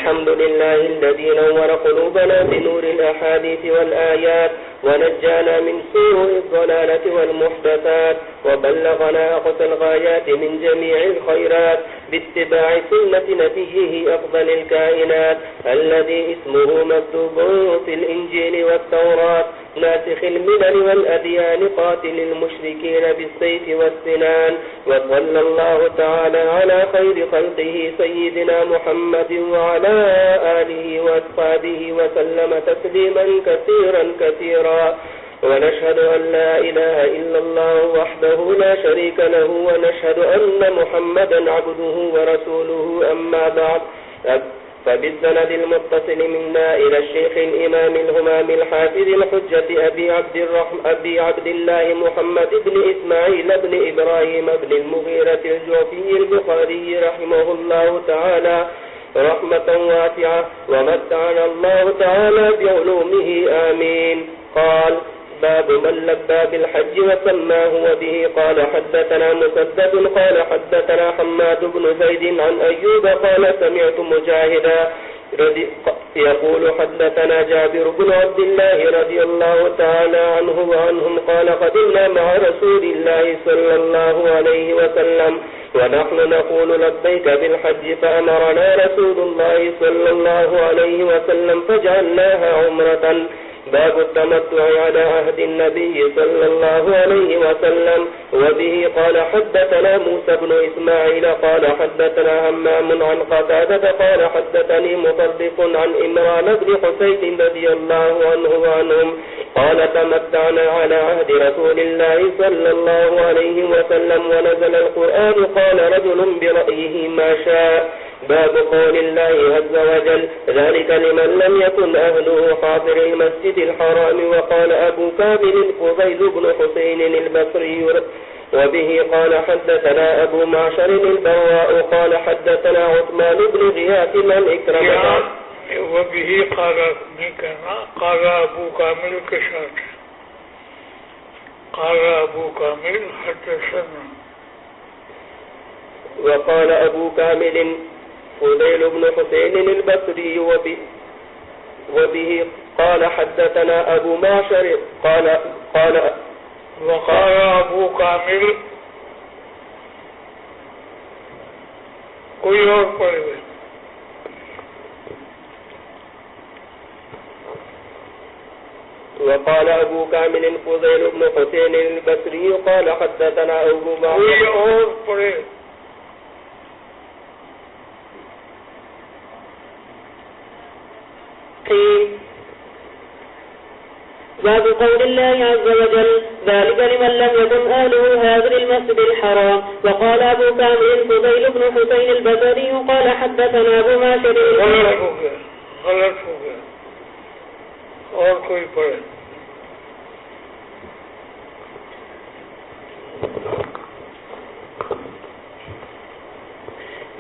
الحمد لله الذي نور قلوبنا بنور الأحاديث والآيات ونجانا من سوء الضلالة والمحدثات وبلغنا أقصى الغايات من جميع الخيرات باتباع سنة نبيه أفضل الكائنات الذي اسمه مكتوب في الإنجيل والتوراة ناسخ الملل والأديان قاتل المشركين بالسيف والسنان. وصلى الله تعالى على خير خلقه سيدنا محمد وعلى آله وأصحابه وسلم تسليما كثيرا كثيرا. ونشهد أن لا إله إلا الله وحده لا شريك له ونشهد أن محمدا عبده ورسوله. أما بعد، فبالسند المتصل منا إلى الشيخ الإمام الهمام الحافظ الحجة أبي عبد الله محمد بن إسماعيل بن إبراهيم بن المغيرة الجوفي البخاري رحمه الله تعالى رحمة واسعة ومتعنا الله تعالى بعلومه آمين. قال: باب من لبى بالحج وسماه وبه. قال: حدثنا مسدد قال حدثنا حماد بن زيد عن أيوب قال: سمعت مجاهدا يقول: حدثنا جابر بن عبد الله رضي الله تعالى عنه وعنهم قال: قدمنا مع رسول الله صلى الله عليه وسلم ونحن نقول لبيك بالحج فأمرنا رسول الله صلى الله عليه وسلم فجعلناها عمرة. باب التمتع على عهد النبي صلى الله عليه وسلم. وبه قال: حدثنا موسى بن إسماعيل قال حدثنا همام عن قتادة قال حدثني مصدق عن إمران بن حسين رضي الله عنه وعنهم قال: تمتعنا على عهد رسول الله صلى الله عليه وسلم ونزل القرآن قال رجل برأيه ما شاء. باب قول الله عز وجل: ذلك لمن لم يكن أهله حاضر المسجد الحرام. وقال أبو كامل فضيل بن حسين البصري. وبه قال: حدثنا أبو معشر البراء قال حدثنا عثمان بن غياث من إكرمة. وبه قال أبو كامل كشاك قال أبو كامل حدثنا. وقال أبو كامل فضيل بن حسين البصري. وبه قال حدثنا أبو معشر وقال أبو كامل कोई और पढ़े. وقال أبو كامل فضيل بن حسين البصري قال حدثنا أبو معشر. कोई और पढ़े. باب قول الله عز وجل: ذلك لمن لم يكن أهله هذا المسجد الحرام. وقال أبو كامل فضيل بن حسين البصري قال حدثنا أبو معشر. غلط हो गया और कोई पढ़े.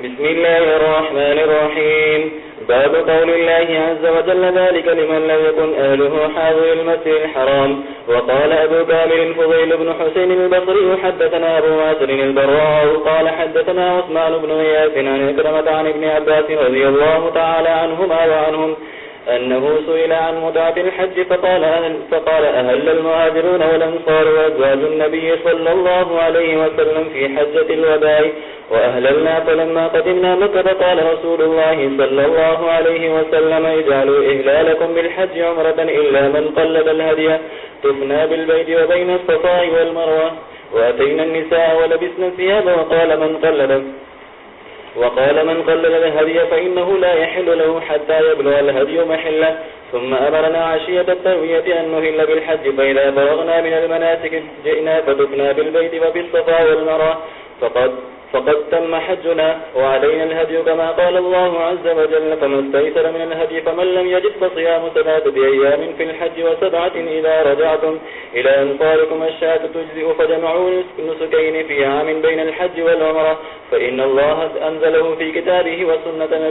بسم الله الرحمن الرحيم. باب قول الله عز وجل: ذلك لمن لم يكن أهله حاضر المسجد الحرام. وقال أبو كامل فضيل بن حسين البصري حدثنا أبو معشر البراء قال حدثنا عثمان بن غياث عن إكرمة عن ابن عباس رضي الله تعالى عنهما وعنهم أنه سئل عن متعة الحج فقال: أهل المهاجرون والأنصار وأزواج النبي صلى الله عليه وسلم في حجة الوداع وأهللنا. فلما قدمنا مكة قال رسول الله صلى الله عليه وسلم: اجعلوا إهلالكم بالحج عمرة إلا من قلد الهدي تفنى بالبيت وبين الصفا والمروة. وأتينا النساء ولبسنا الثياب. وقال من قلد الهدي فإنه لا يحل له حتى يبلغ الهدي محله. ثم أمرنا عشية التروية أن نهل بالحج. فإذا فرغنا من المناسك جئنا فدفنا بالبيت وبالصفا والمروة فقد تم حجنا وعلينا الهدي كما قال الله عز وجل: فما استيسر من الهدي فمن لم يجد فصيام 3 أيام في الحج و7 إذا رجعتم إلى أنصاركم. الشاة تجزئ. فجمعوا نسكين في عام بين الحج والعمرة، فإن الله أنزله في كتابه وسنه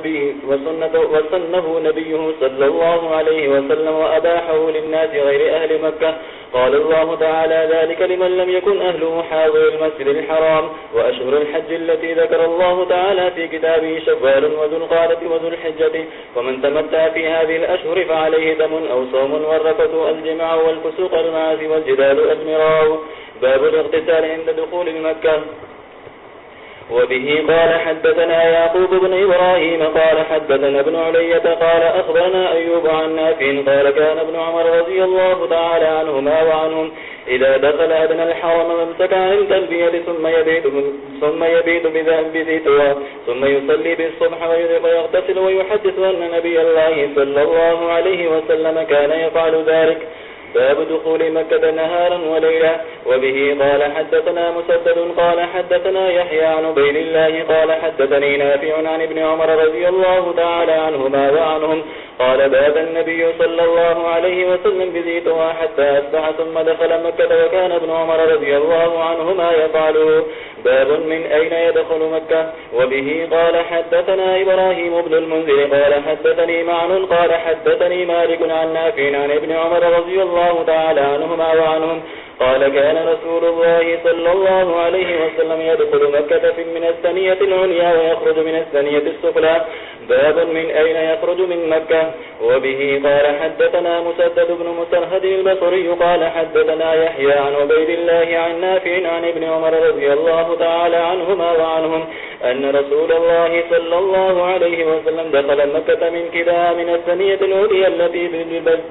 نبيه صلى الله عليه وسلم وأباحه للناس غير أهل مكة. قال الله تعالى: ذلك لمن لم يكن أهله حاضر المسجد الحرام وأشهر الحج الحج التي ذكر الله تعالى في كتابه شوال وذو القعدة وذو الحجة، ومن تمتع في هذه الأشهر فعليه دم أو صوم، والرفث الجماع والفسوق المعاصي والجدال المراء. باب الاغتسال عند دخول مكة. وبه قال حدثنا يعقوب بن إبراهيم قال حدثنا ابن علية قال أخبرنا أيوب عن نافع قال كان ابن عمر رضي الله تعالى عنهما وعنهم إذا دخل أدنى الحرم ممسك عن التلبية ثم يبيت بذي طوى ثم يصلي بالصبح ويغتسل ويحدث أن نبي الله صلى الله عليه وسلم كان يفعل ذلك. باب دخول مكة نهارا وليلا. وبه قال حدثنا مسدد قال حدثنا يحيى عن عبيد الله قال حدثني نافع عن ابن عمر رضي الله تعالى عنهما وعنهم قال باب النبي صلى الله عليه وسلم بذي طوى حتى أصبح ثم دخل مكة وكان ابن عمر رضي الله عنهما يفعله. باب من أين يدخل مكة. وبه قال حدثنا إبراهيم بن المنذر قال حدثني معن قال حدثني مالك عن نافع عن ابن عمر رضي الله تعالى عنهما وعنهم قال كان رسول الله صلى الله عليه وسلم يدخل مكة من الثنية العليا ويخرج من الثنية السفلى. باب من أين يخرج من مكة. وبه قال حدثنا مسدد بن مسرهد البصري قال حدثنا يحيى عن عبيد الله عن نافع عن ابن عمر رضي الله تعالى عنهما وعنهم أن رسول الله صلى الله عليه وسلم دخل مكة من كذا من الثنية العليا التي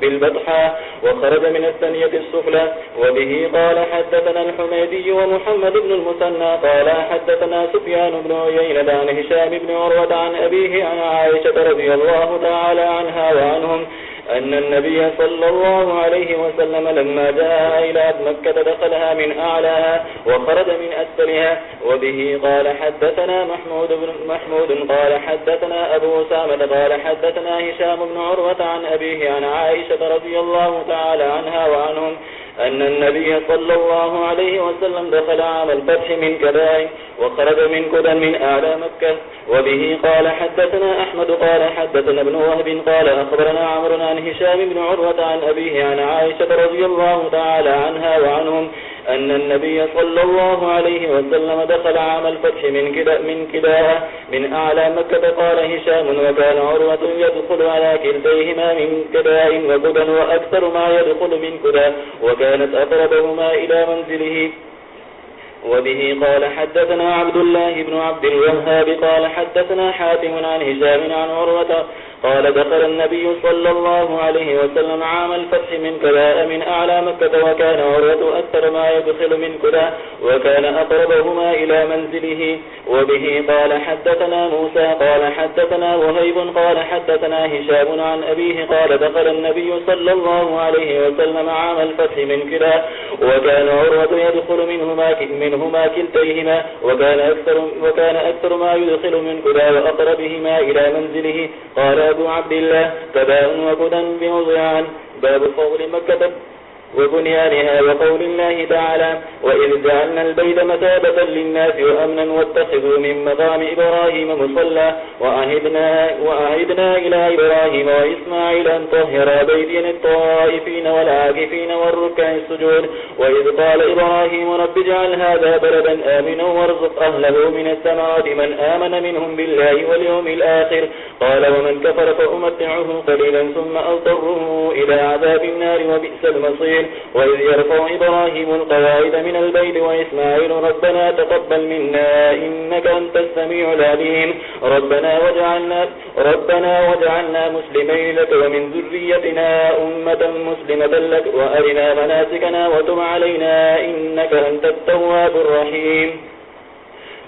بالبطحاء وخرج من الثنية السفلى. وبه قال حدثنا الحميدي ومحمد بن المثنى قال حدثنا سفيان بن عيينة عن هشام بن عروة عن أبيه عن عائشة رضي الله تعالى عنها وعنهم أن النبي صلى الله عليه وسلم لما جاء إلى مكة دخلها من أعلاها وخرج من أسفلها. وبه قال حدثنا محمود قال حدثنا أبو أسامة قال حدثنا هشام بن عروة عن أبيه عن عائشة رضي الله تعالى عنها وعنهم أن النبي صلى الله عليه وسلم دخل عام الفتح من كداء وخرج من كدى من أعلى مكة. وبه قال حدثنا أحمد قال حدثنا ابن وهب قال أخبرنا عمرو عن هشام بن عروة عن أبيه عن عائشة رضي الله تعالى عنها وعنهم أن النبي صلى الله عليه وسلم دخل عام الفتح من كداء من أعلى مكة. قال هشام وكان عروة يدخل على كلتيهما من كداء وكدى وأكثر ما يدخل من كدى وكانت أقربهما إلى منزله. وبه قال حدثنا عبد الله بن عبد الوهاب قال حدثنا حاتم عن هشام عن عروة قال دخل النبي صلى الله عليه وسلم عام الفتح من كداء من أعلى مكة وكان عروة أكثر ما يدخل من كداء وكان أقربهما إلى منزله. وبه قال حدثنا موسى قال حدثنا وهيب قال حدثنا هشام عن أبيه قال دخل النبي صلى الله عليه وسلم عام الفتح من كداء وكان عروة يدخل منهما كلتيهما وكان أكثر ما يدخل من كداء وأقربهما إلى منزله. قال أبو عبد الله كداء وكدى بموضعان. باب فضل مكة وبنيانها وقول الله تعالى وإذ جعلنا البيت مثابة للناس وأمنا واتخذوا من مقام إبراهيم مصلى وعهدنا إلى إبراهيم وإسماعيل أن طهرا بيتي للطائفين والعاكفين والركع السجود. وإذ قال إبراهيم رب اجعل هذا بلدا آمنا وارزق أهله من الثمرات من آمن منهم بالله واليوم الآخر. قال ومن كفر فأمتعه قليلا ثم أضطره إلى عذاب النار وبئس المصير. وإذ يرفع إبراهيم القواعد من البيت وإسماعيل ربنا تقبل منا إنك أنت السميع العليم ربنا وجعلنا مسلمين لك ومن ذريتنا أمة مسلمة لك وأرنا مناسكنا وتب علينا إنك أنت التواب الرحيم.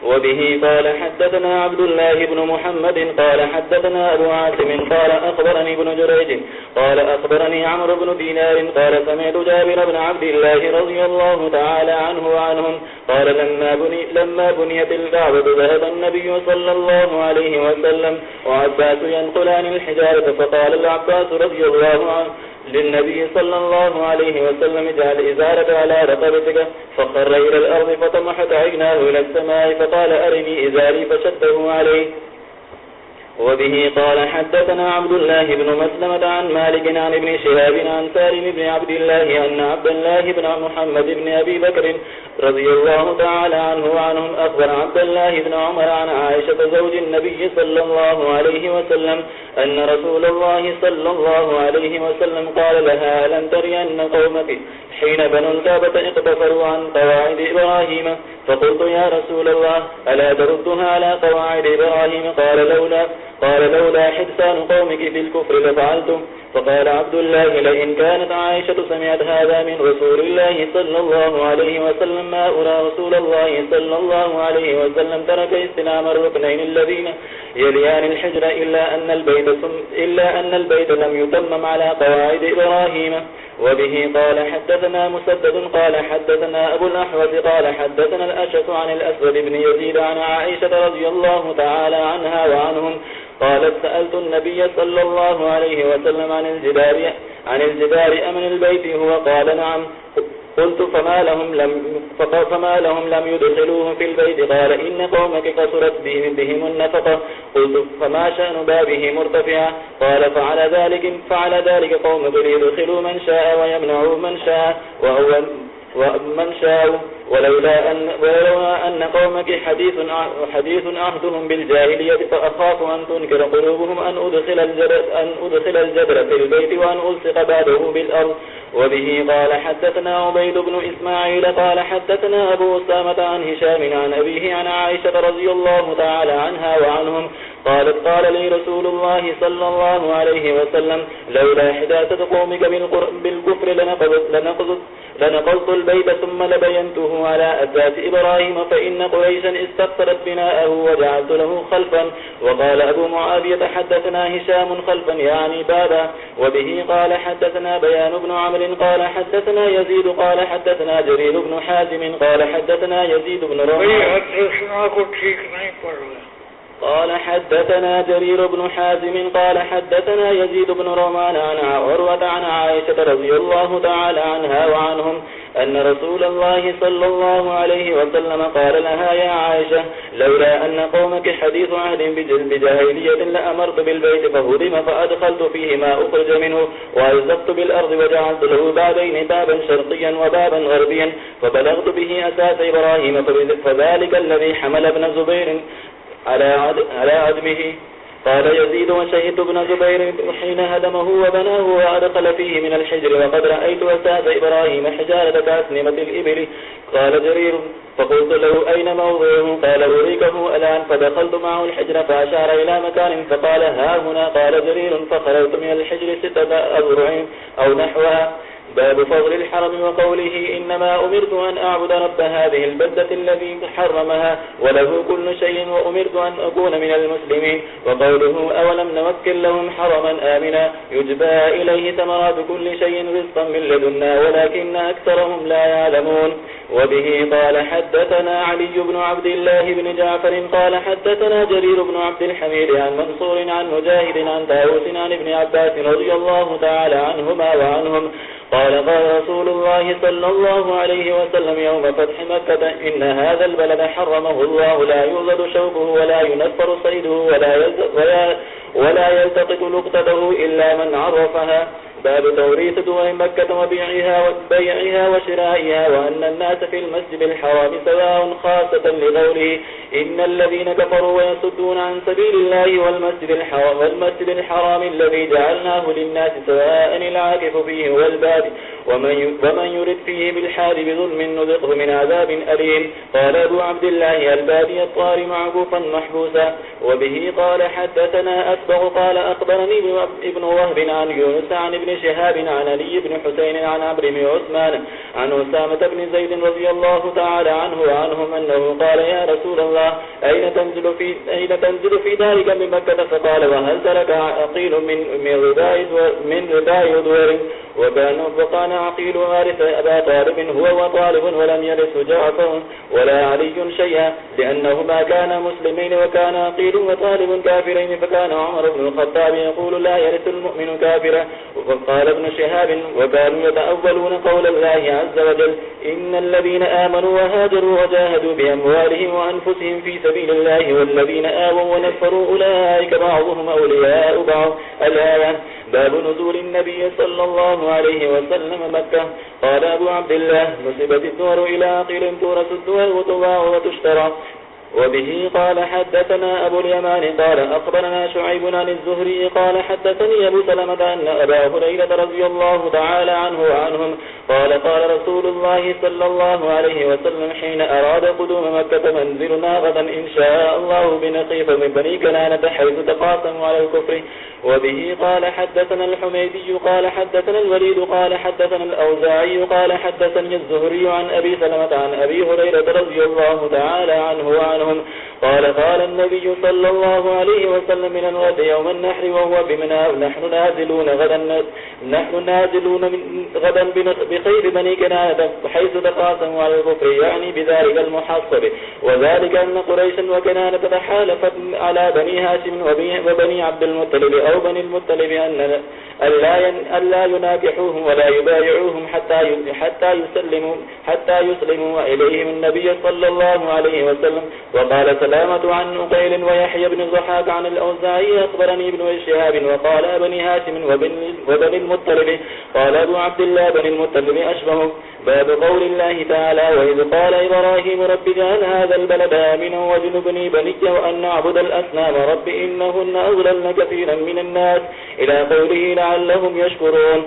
وبه قال حدثنا عبد الله بن محمد قال حدثنا أبو عاصم قال أخبرني ابن جريج قال أخبرني عمرو بن دينار قال سمعت جابر بن عبد الله رضي الله تعالى عنه وعنهم قال لما بنيت الكعبة ذهب النبي صلى الله عليه وسلم وعباس ينقلان الحجارة فقال العباس رضي الله عنه للنبي صلى الله عليه وسلم اجعل إزارك على رقبتك فخر إلى الأرض فطمحت عيناه إلى السماء فقال أرني إزاري فشده عليه. وبه قال حدثنا عبد الله بن مسلمة عن مالك عن ابن شهاب عن سالم بن عبد الله أن عبد الله بن محمد بن أبي بكر رضي الله تعالى عنه وعنهم أخبر عبد الله بن عمر عن عائشة زوج النبي صلى الله عليه وسلم أن رسول الله صلى الله عليه وسلم قال لها: ألم تري أن قومك حين بنوا الكعبة اقتفروا عن قواعد إبراهيم؟ فقلت: يا رسول الله، ألا تردها على قواعد إبراهيم؟ قال لولا حدثان قومك في الكفر لفعلتم. فقال عبد الله: لئن كانت عائشة سمعت هذا من رسول الله صلى الله عليه وسلم ما أرى رسول الله صلى الله عليه وسلم ترك استلام الركنين الذين يليان الحجر إلا أن البيت لم يتمم على قواعد إبراهيم. وبه قال حدثنا مسدد قال حدثنا أبو الأحوص قال حدثنا الأشعث عن الأسود بن يزيد عن عائشة رضي الله تعالى عنها وعنهم قالت: سألت النبي صلى الله عليه وسلم عن الجدار أمن البيت هو؟ قال: نعم. قلت: فما لهم لم يدخلوه في البيت؟ قال: إن قومك قصرت بهم النفقة. قلت: فما شأن بابه مرتفعا؟ قال: فعل ذلك قومك ليدخلوا من شاء ويمنعوا من شاء ولولا أن قومك حديث عهدهم بالجاهلية فأخاف أن تنكر قلوبهم أن أدخل الجبر في البيت وأن ألصق بعده بالأرض. وبه قال حدثنا عبيد بن إسماعيل قال حدثنا أبو أسامة عن هشام عن أبيه عن عائشة رضي الله تعالى عنها وعنهم قالت: قال لي رسول الله صلى الله عليه وسلم: لولا حداثة قومك بالكفر لنقضت البيت ثم لبينته على أساس إبراهيم، فإن قريشا استقصرت بناءه وجعلت له خلفا. وقال أبو معاوية: حدثنا هشام خلفا يعني بابا. وبه قال حدثنا بيان بن عمرو قال حدثنا يزيد قال حدثنا جرير بن حازم قال حدثنا يزيد بن رومان قال حدثنا جرير بن حازم قال حدثنا يزيد بن رومان عن عروة عن عائشة رضي الله تعالى عنها وعنهم أن رسول الله صلى الله عليه وسلم قال لها: يا عائشة، لولا أن قومك حديث عهد بجاهلية لأمرت بالبيت فهدم فأدخلت فيه ما أخرج منه وألزقت بالأرض وجعلت له بابين، بابا شرقيا وبابا غربيا، فبلغت به أساس إبراهيم، فذلك الذي حمل ابن زبير على عدمه. قال يزيد: وشهدت ابن زبير حين هدمه وبناه وأدخل فيه من الحجر، وقد رأيت أساس إبراهيم حجارة كأسنمة الإبل. قال جرير: فقلت له: أين موضعه؟ قال: أريكه الآن. فدخلت معه الحجر فأشار إلى مكان فقال: ها هنا. قال جرير: فخرجت من الحجر 6 أذرع أو نحوها. باب فضل الحرم وقوله: إنما أمرت أن أعبد رب هذه البلدة الذي حرمها وله كل شيء وأمرت أن أكون من المسلمين. وقوله: أولم نمكن لهم حرما آمنا يجبى إليه ثمرات كل شيء رزقا من لدنا ولكن أكثرهم لا يعلمون. وبه قال حدثنا علي بن عبد الله بن جعفر قال حدثنا جرير بن عبد الحميد عن منصور عن مجاهد عن طاووس عن ابن عباس رضي الله تعالى عنهما وعنهم قال: قال رسول الله صلى الله عليه وسلم يوم فتح مكة: إن هذا البلد حرمه الله، لا يوجد شوكه ولا ينفر صيده ولا يلتقط لقطته إلا من عرفها. باب توريث دور مكة وبيعها وشرائها، وأن الناس في المسجد الحرام سواء، خاصة لقوله: إن الذين كفروا ويصدون عن سبيل الله والمسجد الحرام الذي جعلناه للناس سواء العاكف فيه والباد، ومن يرد فيه بالحاد بظلم نذقه من عذاب أليم. قال أبو عبد الله: البادي الطار معكوفا محبوسا. وبه قال حدثنا أسبغ قال أخبرني ابن وهب عن يونس عن ابن شهاب عن علي بن حسين عن عمرو بن عثمان عن أسامة بن زيد رضي الله تعالى عنه وعنهم أنه قال: يا رسول الله، أين تنزل في ذلك من مكة؟ فقال: وهل ترك عقيل من رداء دور؟ وكان عقيل وارث أبا طالب هو وطالب ولم يرث جعفر ولا علي شيئا لأنهما كانا مسلمين وكان عقيل وطالب كافرين فكان عمر بن الخطاب يقول لا يرث المؤمن كافرا. وقال ابن شهاب وكانوا يتأولون قول الله عز وجل إن الذين آمنوا وهاجروا وجاهدوا بأموالهم وأنفسهم في سبيل الله والذين آووا ونفروا أولئك بعضهم أولياء بعض. الآية. باب نزول النبي صلى الله عليه وسلم مكة. قال أبو عبد الله نسبت الدور إلى عقيل تورث الدور وتباع وتشترى. وبه قال حدثنا أبو اليمان قال أخبرنا شعيب عن الزهري قال حدثني أبو سلمة أن أبا هريرة رضي الله تعالى عنه وعنهم قال قال رسول الله صلى الله عليه وسلم حين أراد قدوم مكة منزلنا غدا إن شاء الله بنقيف من بني كنانة حيث تقاسموا على الكفر. وبه قال حدثنا الحميدي قال حدثنا الوليد قال حدثنا الأوزاعي قال حدثني الزهري عن أبي سلمة عن أبي هريرة رضي الله تعالى عنه وعنهم قال قال النبي صلى الله عليه وسلم من الغد يوم النحر وهو بمنى نحن نازلون غدا بخير بني كنانة حيث تقاسموا على الكفر يعني بذلك المحصب. وذلك أن قريشا وكنانة تحالفت على بني هاشم وبني عبد المطلب أو بني المطلب أن لا يناكحوهم ولا يبايعوهم حتى يسلموا إليهم النبي صلى الله عليه وسلم. وقال سلامة عن عقيل ويحيى بن الضحاك عن الأوزاعي أخبرني ابن شهاب وقال بني هاشم وبني المطلب قال أبو عبد الله بني المطلب أشبه. باب قول الله تعالى وإذ قال إبراهيم رب اجعل هذا البلد آمنا واجنبني بني وأن نعبد الأصنام رب إنهن أضللن كثيرا من الناس إلى قوله لعلهم يشكرون.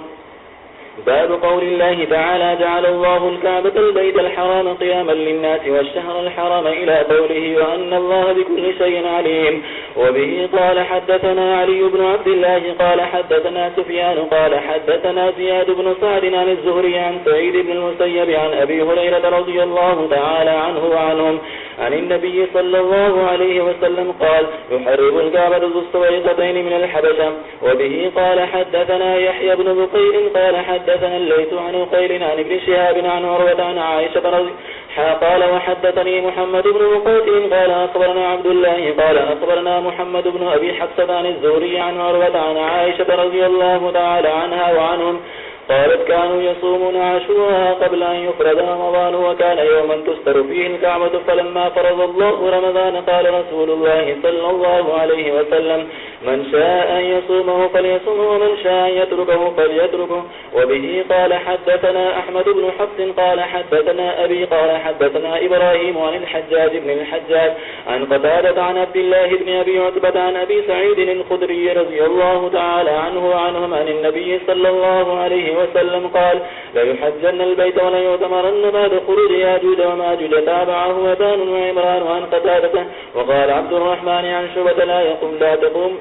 باب قول الله تعالى جعل الله الكعبة البيت الحرام قياما للناس والشهر الحرام إلى قوله وأن الله بكل شيء عليم. وبه قال حدثنا علي بن عبد الله قال حدثنا سفيان قال حدثنا زياد بن سعد عن الزهري عن سعيد بن المسيب عن أبي هريرة رضي الله تعالى عنه وعنهم عن النبي صلى الله عليه وسلم قال يحرم الكعبة ذو السويقتين من الحبشة. وبه قال حدثنا يحيى بن بقير قال حدثنا الليث عن عقيل عن ابن شهاب عن عروة عن عائشة قال وحدثني محمد بن مقاتل قال أخبرنا عبد الله قال أخبرنا محمد بن أبي حفصة عن الزهري عن عروة عن عائشة رضي الله تعالى عنها وعنهم قالت كانوا يصومون عاشوراء قبل أن يفرد رمضان وكان يوما تستر فيه الكعبة فلما فرض الله رمضان قال رسول الله صلى الله عليه وسلم من شاء أن يصومه فليصومه ومن شاء أن يتركه فليتركه. وبه قال حدثنا أحمد بن حفص قال حدثنا أبي قال حدثنا إبراهيم عن الحجاج بن الحجاج عن قتادة عن عبد الله بن أبي عتبة عن أبي سعيد الخدري رضي الله تعالى عنه وعنهم عن النبي صلى الله عليه وسلم قال لا يحجن البيت ولا يعتمرن بعد خروج ياجوج وماجوج. تابعه أبان وعمران عن قتادة. وقال عبد الرحمن عن شعبة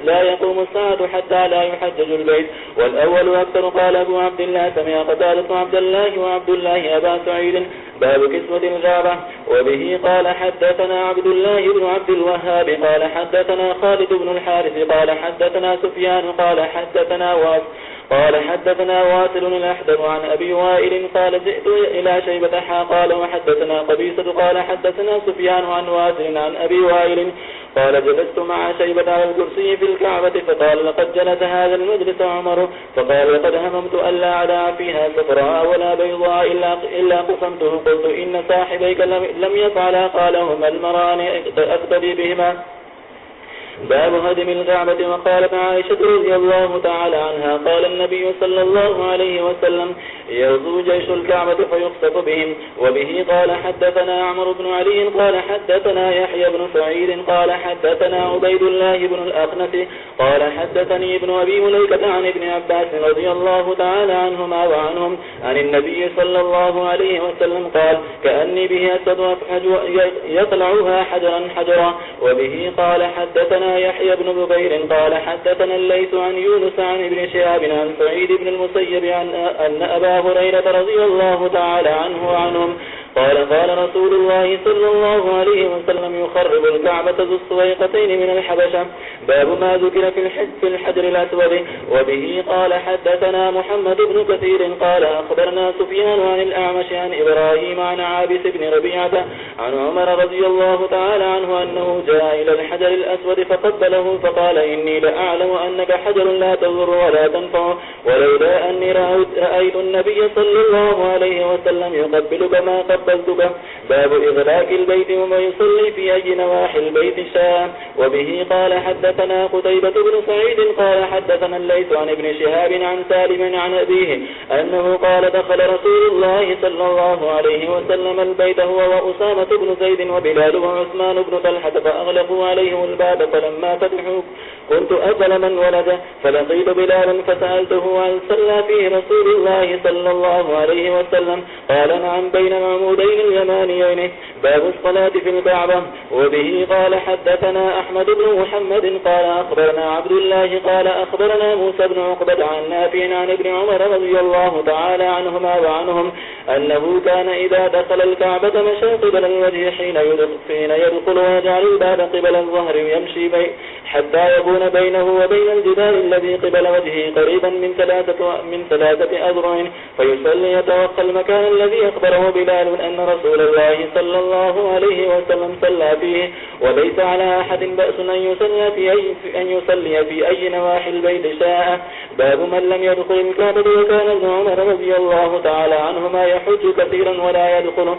لا يقوم الساعة حتى لا يحجج البيت والأول أكثر. قال أبو عبد الله سمع قتادة عبد الله وعبد الله أبا سعيد. باب كسوة الغابة. وبه قال حدثنا عبد الله بن عبد الوهاب قال حدثنا خالد بن الحارث قال حدثنا سفيان قال حدثنا واصل الأحدث عن أبي وائل قال جئت إلى شيبة قال وحدثنا قبيصة قال حدثنا سفيان عن واصل عن أبي وائل قال جلست مع شيبة على الكرسي في الكعبة فقال لقد جلس هذا المجلس عمر فقال لقد هممت ألا أدع فيها صفراء ولا بيضاء إلا قسمته. قلت إن صاحبيك لم يفعلا قال هما المران أقتدي بهما. باب هدم الكعبة. وقالت عائشة رضي الله تعالى عنها قال النبي صلى الله عليه وسلم يغزو جيش الكعبة فيخسف بهم. وبه قال حدثنا عمرو بن علي قال حدثنا يحيى بن سعيد قال حدثنا عبيد الله بن الأخنس قال حدثني ابن أبي مليكة عن ابن عباس رضي الله تعالى عنهما وعنهم عن النبي صلى الله عليه وسلم قال كأني به أسد يطلعها حجرا حجرا. وبه قال حدثنا يحيى بن بكير قال حدثنا الليث عن يونس عن ابن شهاب عن سعيد بن المسيب أن أبا هريرة رضي الله تعالى عنه وعنهم قال قال رسول الله صلى الله عليه وسلم يخرب الكعبة ذو السويقتين من الحبشة. باب ما ذكر في الحجر الأسود. وبه قال حدثنا محمد بن كثير قال أخبرنا سفيان عن الأعمش عن إبراهيم عن عابس بن ربيعة عن عمر رضي الله تعالى عنه أنه جاء إلى الحجر الأسود فقبله فقال إني لأعلم أنك حجر لا تضر ولا تنفع ولولا أني رأيت النبي صلى الله عليه وسلم يقبلك ما قبلتك. باب إغلاق البيت وما يصلي في أي نواحي البيت شاء. وبه قال حدثنا قتيبة بن سعيد قال حدثنا الليث عن ابن شهاب عن سالم عن أبيه أنه قال دخل رسول الله صلى الله عليه وسلم البيت هو وأسامة بن زيد وبلال وعثمان بن طلحة فأغلقوا عليهم الباب فلما فتحوا كنت أسأل من ولده فلقيت بلالا فسألته هل صلى فيه رسول الله صلى الله عليه وسلم قال نعم بين العمودين اليمانيين. باب الصلاة في الكعبة. وبه قال حدثنا أحمد بن محمد قال أخبرنا عبد الله قال أخبرنا موسى بن عقبة عن نافع عن ابن عمر رضي الله تعالى عنهما وعنهم أنه كان إذا دخل الكعبة مشى قبل الوجه حين يدخل ويجعل الباب قبل الظهر ويمشي حتى يكون بينه وبين الجدار الذي قبل وجهه قريبا من ثلاثة أذرع فيصلي يتوقع المكان الذي أخبره بلال أن رسول الله صلى الله عليه وسلم صلى فيه وليس على أحد بأس أن يصلي في أي نواحي البيت شاء. باب من لم يدخل الكعبة وكان ابن عمر رضي الله تعالى عنهما يحج كثيرا ولا يدخله.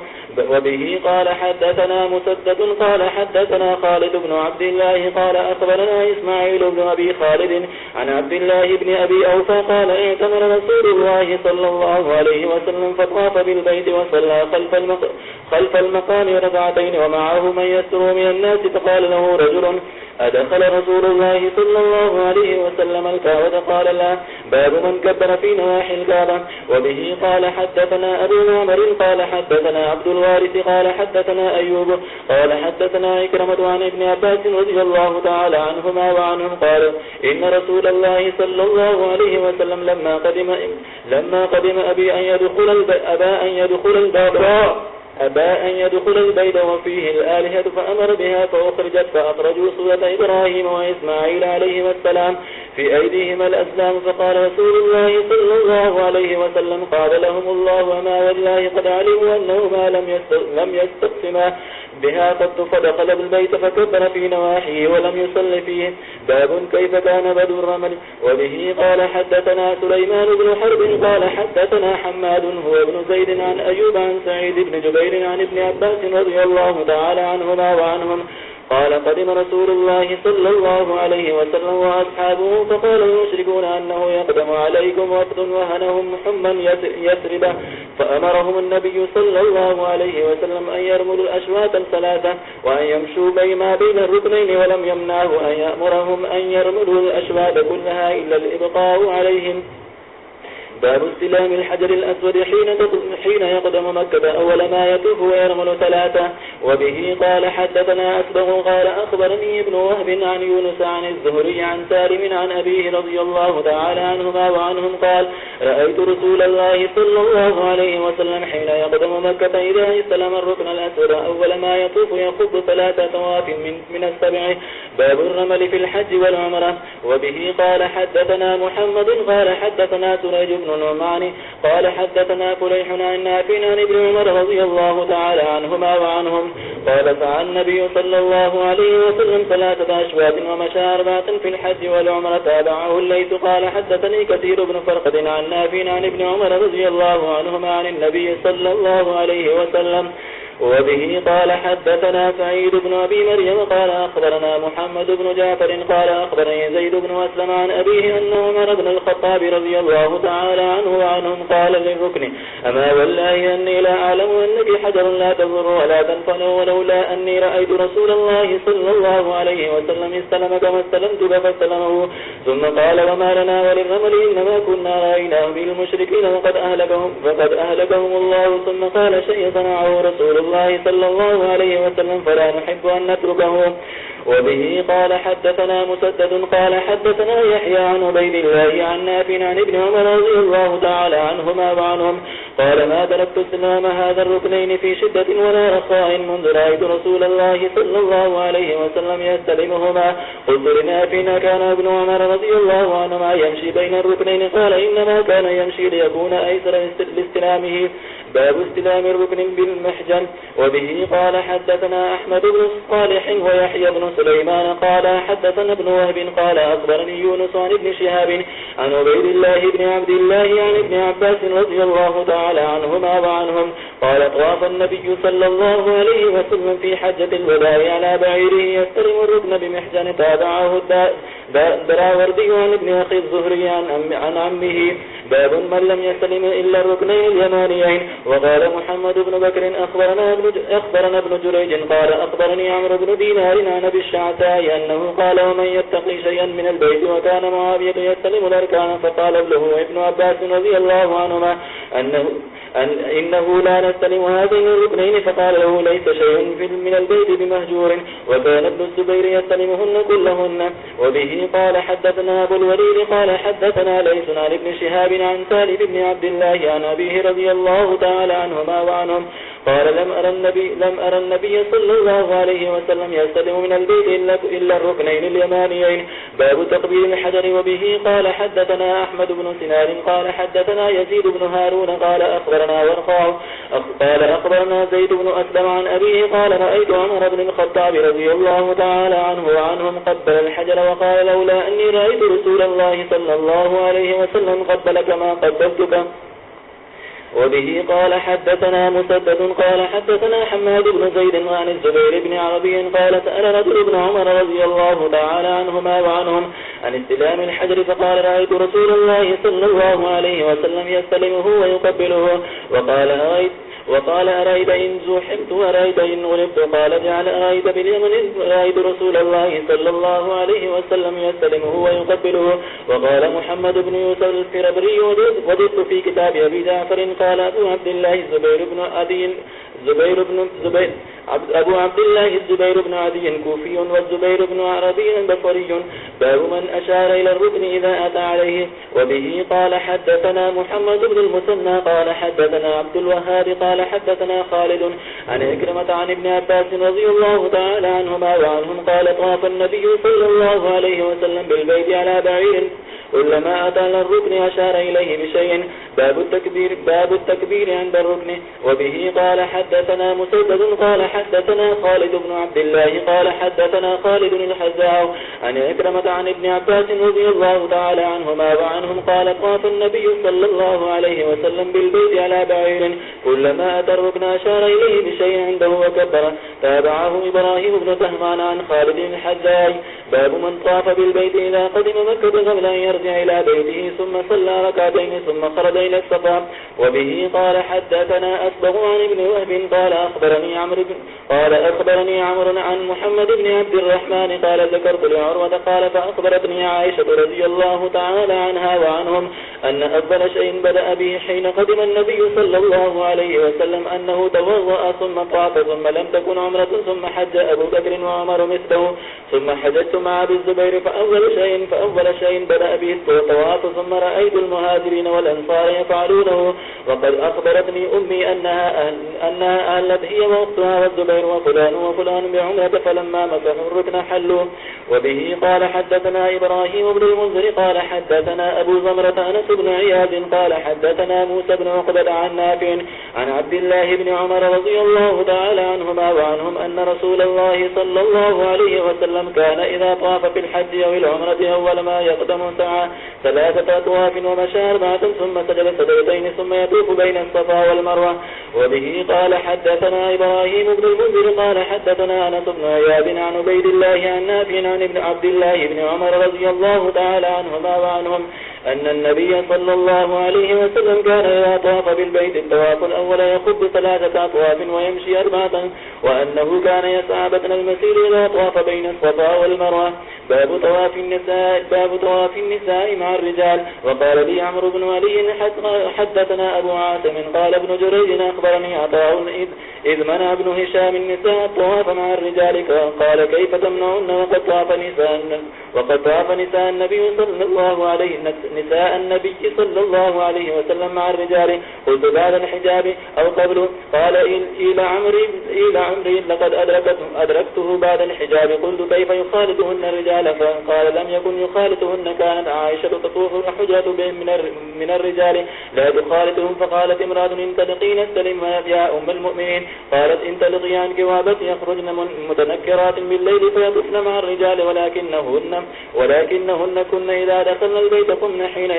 وبه قال حدثنا مسدد قال حدثنا خالد بن عبد الله قال أخبرنا إسماعيل بن أبي خالد عن عبد الله بن أبي أوفى قال اعتمر رسول الله صلى الله عليه وسلم فطاف بالبيت وصلى خلف المقام ركعتين ومعه من يستر من الناس فقال له رجل أدخل رسول الله صلى الله عليه وسلم الكعبة قال لا. باب من كبر في نواحي الكعبة. وبه قال حدثنا أبو معمر قال حدثنا عبد الوارث قال حدثنا أيوب قال حدثنا إكرمة عن ابن عباس رضي الله تعالى عنهما وعنهم قال إن رسول الله صلى الله عليه وسلم لما قدم أبى أن يدخل البيت وفيه الآلهة فأمر بها فأخرجت فأخرجوا صورة إبراهيم وإسماعيل عليهما السلام في أيديهما الأسلام فقال رسول الله صلى الله عليه وسلم قال لهم الله وما والله قد علموا أنهما لم يستقسما بها قد فدخل بالبيت فكبر في نواحيه ولم يصل فيه. باب كيف كان بدء الرمل. وبه قال حدثنا سليمان بن حرب قال حدثنا حماد هو ابن زيد عن أيوب عن سعيد بن جبير عن ابن عباس رضي الله تعالى عنهما وعنهم قال قدم رسول الله صلى الله عليه وسلم وأصحابه فقال المشركون أنه يقدم عليكم وفد وهنهم حما يثرب فأمرهم النبي صلى الله عليه وسلم أن يرملوا الأشواط الثلاثة وأن يمشوا ما بين الركنين ولم يمنعه أن يأمرهم أن يرملوا الأشواط كلها إلا الإبقاء عليهم. باب استلام الحجر الأسود حين يقدم مكة أول ما يطوف ويرمل ثلاثة. وبه قال حدثنا أسبغ قال أخبرني ابن وهب عن يونس عن الزهري عن سالم عن أبيه رضي الله تعالى عنهما وعنهم قال رأيت رسول الله صلى الله عليه وسلم حين يقدم مكة إذا استلم الركن الأسود أول ما يطوف يخض ثلاثة طواف من السبع. باب الرمل في الحج والعمرة. وبه قال حدثنا محمد قال حدثنا سريج بن نعمان قال حدثنا فليح عن نافع عن ابن عمر رضي الله تعالى عنهما وعنهم قال فعن النبي صلى الله عليه وسلم 3 أشواط ومشى 4 في الحج والعمرة. تابعه الليث قال حدثني كثير بن فرقد عن نافع عن ابن عمر رضي الله عنهما عن النبي صلى الله عليه وسلم. وبه قال حدثنا سعيد بن أبي مريم قال أخبرنا محمد بن جعفر قال أخبرني زيد بن أسلم عن أبيه أن عمر بن الخطاب رضي الله تعالى عنه وعنهم قال للركن أما والله أني لا أعلم أنك حجر لا تضر ولا تنفع ولولا أني رأيت رسول الله صلى الله عليه وسلم استلمك ما استلمتك فاستلمه. ثم قال وما لنا وللرمل إنما كنا رأيناه بالمشركين وقد أهلكهم الله. ثم قال شيء صنعه رسول الله صلى الله عليه وسلم فلا نحب أن نتركه. وبه قال حدثنا مسدد قال حدثنا يحيى عن عبيد الله عن نافع عن ابن عمر رضي الله تعالى عنهما وعنهم قال ما تركت استلام هذا الركنين في شدة ولا رخاء منذ رأيت رسول الله صلى الله عليه وسلم يستلمهما. قلت لنافع كان ابن عمر رضي الله عنهما يمشي بين الركنين؟ قال إنما كان يمشي ليكون أيسر لاستلامه. باب استلام الركن بالمحجن. وبه قال حدثنا أحمد بن صالح ويحيى بن سليمان قال حدثنا ابن وهب قال أخبرني يونس عن ابن شهاب عن عبيد الله بن عبد الله عن ابن عباس رضي الله تعالى عنهما وعنهم قال طاف النبي صلى الله عليه وسلم في حجة الوداع على بعيره يستلم الركن بمحجن. تابعه الدراوردي عن ابن أخي الزهري عن عمه. باب من لم يستلم إلا الركنين اليمانيين. وقال محمد بن بكر أخبرنا ابن جريج قال أخبرني عمرو بن دينار عن أبي الشعثاء أنه قال ومن يتقي شيئا من البيت وكان معاوية يستلم الأركان فقال له ابن عباس رضي الله عنهما إنه لا نستلم هذين الركنين فقال له ليس شيء من البيت بمهجور. وكان ابن الزبير يستلمهن كلهن. وبه قال حدثنا أبو الوليد قال حدثنا ليس عن ابن شهاب عن سالم بن عبد الله عن أبيه رضي الله تعالى عنهما وعنهم قال لم أرى النبي صلى الله عليه وسلم يستلم من البيت إلا الركنين اليمانيين. باب تقبيل الحجر. وبه قال حدثنا أحمد بن سنان قال حدثنا يزيد بن هارون قال أخبرنا ورقاء قال أخبرنا زيد بن أسلم عن أبيه قال رأيت عمر بن الخطاب رضي الله تعالى عنه وعنهم قبل الحجر وقال لولا أني رأيت رسول الله صلى الله عليه وسلم قبلك ما قبلتك. وبه قال حدثنا مسدد قال حدثنا حماد بن زيد عن الزبير بن عربي قال سأل رجل ابن عمر رضي الله تعالى عنهما وعنهم عن استلام الحجر فقال رأيت رسول الله صلى الله عليه وسلم يستلمه ويقبله وقال أرأيت إن زحمت ورأيت إن غلبت قال جعل أرأيت باليمن رأيت رسول الله صلى الله عليه وسلم يستلمه ويقبله. وقال محمد بن يوسف الفربري وجدت في كتاب أبي جعفر قال أبو عبد الله الزبير بن عدي كوفي والزبير بن عربي بصري. باب من أشار إلى الركن إذا أتى عليه. وبه قال حدثنا محمد بن المثنى قال حدثنا عبد الوهاب قال حدثنا خالد عن إكرمة عن ابن عباس رضي الله تعالى عنهما وعنهم قال طاف النبي صلى الله عليه وسلم بالبيت على بعير كلما أتى الركن أشار إليه بشيء. باب التكبير عند الركن. وبه قال حدثنا مسدد قال حدثنا خالد بن عبد الله قال حدثنا خالد الحذاء عن إكرمة عن ابن عباس رضي الله تعالى عنهما وعنهم قال طاف النبي صلى الله عليه وسلم بالبيت على بعير كلما أتى الركن أشار إليه بشيء عنده وكبر. تابعه إبراهيم بن تهمان عن خالد الحذاء. باب من طاف بالبيت إذا قدم مكة قبل أن يرجع إلى بيته ثم صلى ركعتين ثم خرج إلى الصفا. وبه قال حدثنا أسبغ عن ابن وهب قال أخبرني عمرو عن محمد بن عبد الرحمن قال ذكرت لعروة قال فأخبرتني عائشة رضي الله تعالى عنها وعنهم أن أول شيء بدأ به حين قدم النبي صلى الله عليه وسلم أنه توضأ ثم طاف ثم لم تكن عمرة ثم حج أبو بكر وعمر مثله ثم حججت مع أبي الزبير فأول شيء بدأ به الطواف ثم رأيت المهاجرين والأنصار يفعلونه. وقد أخبرتني أمي أنها أهلت هي وأختها والزبير وفلان بعمرة فلما مسحوا الركن حلوا. وبه قال حدثنا إبراهيم بن المنذر قال حدثنا أبو زمرة أنس بن عياذ قال حدثنا موسى بن عقبة عن نافع عن عبد الله بن عمر رضي الله تعالى عنهما وعنهم أن رسول الله صلى الله عليه وسلم كان إذا طاف في الحج أو العمرة أول ما يقدم سعى 3 أطواف ومشى 4 ثم سجد سجدتين ثم يطوف بين الصفا والمروة. وبه قال حدثنا إبراهيم بن المنذر قال حدثنا أنس بن عياذ عن عبيد الله عن نافع عن ابن عبد الله بن عمر رضي الله تعالى عنهما وعنهم أن النبي صلى الله عليه وسلم كان إذا طاف بالبيت الطواف الأول يخب 3 أطواف ويمشي 4 وأنه كان يسعى بطن المسير إذا طاف بين الصفا والمروة. باب طواف النساء مع الرجال. وقال لي عمرو بن علي حدثنا أبو عاصم قال ابن جريج أخبرني عطاء إذ منع ابن هشام النساء الطواف مع الرجال قال كيف تمنعن وقد طاف نساء النبي صلى الله عليه وسلم نساء النبي صلى الله عليه وسلم مع الرجال؟ قلت بعد الحجاب أو قبله. قال إلى عمري لقد أدركته بعد الحجاب. قلت كيف يخالطهن الرجال؟ فقال لم يكن يخالطهن، كانت عائشة تطوف الحجرة بهم من الرجال لا تخالطهم. فقالت امرأة انطلقي نستلم يا أم المؤمنين. قالت انطلقي عنك وابت يخرجن متنكرات بالليل فيطفن مع الرجال ولكنهن كن إذا دخلن البيت قمن حين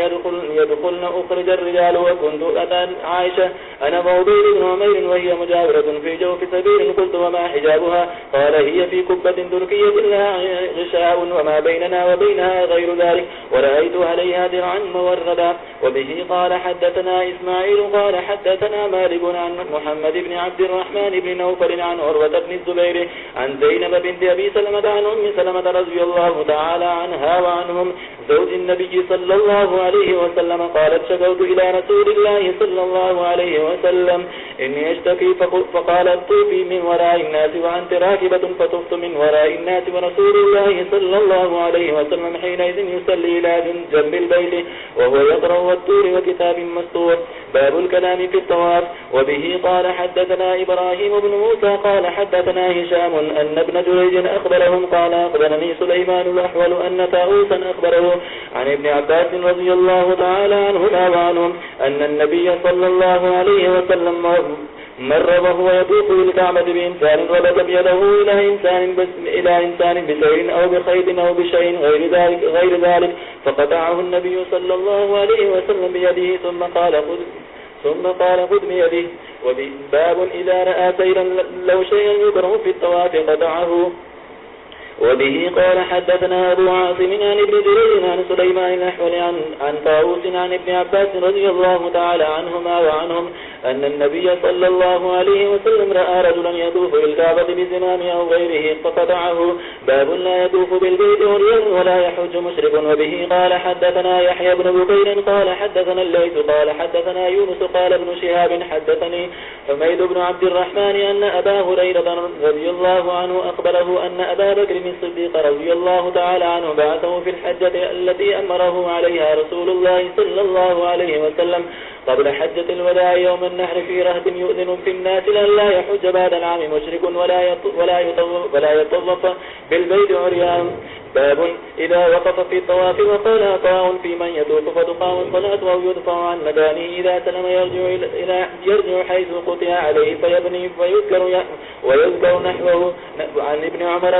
يدخلن أخرج الرجال. وكنت أتى عائشة أنا وعبيد بن عمير وهي مجاورة في جوف سبيل. قلت وما حجابها؟ قال هي في كبة تركية لها غشاء وما بيننا وبينها غير ذلك، ورأيت عليها درعا موردا. وبه قال حدثنا إسماعيل قال حدثنا مالك عن محمد بن عبد الرحمن بن نوفل عن عروة بن الزبير عن زينب بنت أبي سلمة عن أم سلمة رضي الله تعالى عنها وعنهم زوج النبي صلى الله عليه وسلم قالت شكوت إلى رسول الله صلى الله عليه وسلم إني أشتكي فقالت طوفي من وراء الناس وأنت راكبة فطفت من وراء الناس ورسول الله صلى الله عليه وسلم حينئذ يصلي إلى جنب البيت وهو يقرأ والطور وكتاب مسطور. باب الكلام في الطواف. وبه قال حدثنا إبراهيم بن موسى قال حدثنا هشام أن ابن جريج أخبرهم قال أخبرني سليمان الأحول أن طاووسا أخبره عن ابن عباس رضي الله تعالى عنهما وعنهم أن النبي صلى الله عليه وسلم مر وهو يطوف بالكعبة بإنسان ربط بيده إلى إنسان بشيء أو بخيط أو بشيء غير ذلك فقطعه النبي صلى الله عليه وسلم بيده ثم قال خذ بيده. وباب إذا رأى سيرا لو شيئا يكره في الطواف قطعه. وبه قال حدثنا أبو عاصم عن ابن جرير عن سليمان الأحول عن طاووس عن ابن عباس رضي الله تعالى عنهما وعنهم أن النبي صلى الله عليه وسلم رأى رجلا يطوف بالكعبة بزمام أو غيره فقطعه. باب لا يطوف بالبيت ولا يحج مشرك. وبه قال حدثنا يحيى بن بكير قال حدثنا الليث قال حدثنا يونس قال ابن شهاب حدثني حميد بن عبد الرحمن أن أبا هريرة رضي الله عنه أخبره أن أبا بكر الصديق رضي الله تعالى عنه بعثه في الحجة التي أمره عليها رسول الله صلى الله عليه وسلم قبل حجة الوداع يوم النحر في رهط يؤذن في الناس لا يحج بعد العام مشرك ولا يطوف بالبيت عريان. باب إذا وقف في الطواف وقال عطاء في من يطوف فتقام الصلاة أو يدفع عن مكانه إذا سلم يرجع حيث قطع عليه فيبني ويذكر نحوه عن ابن عمر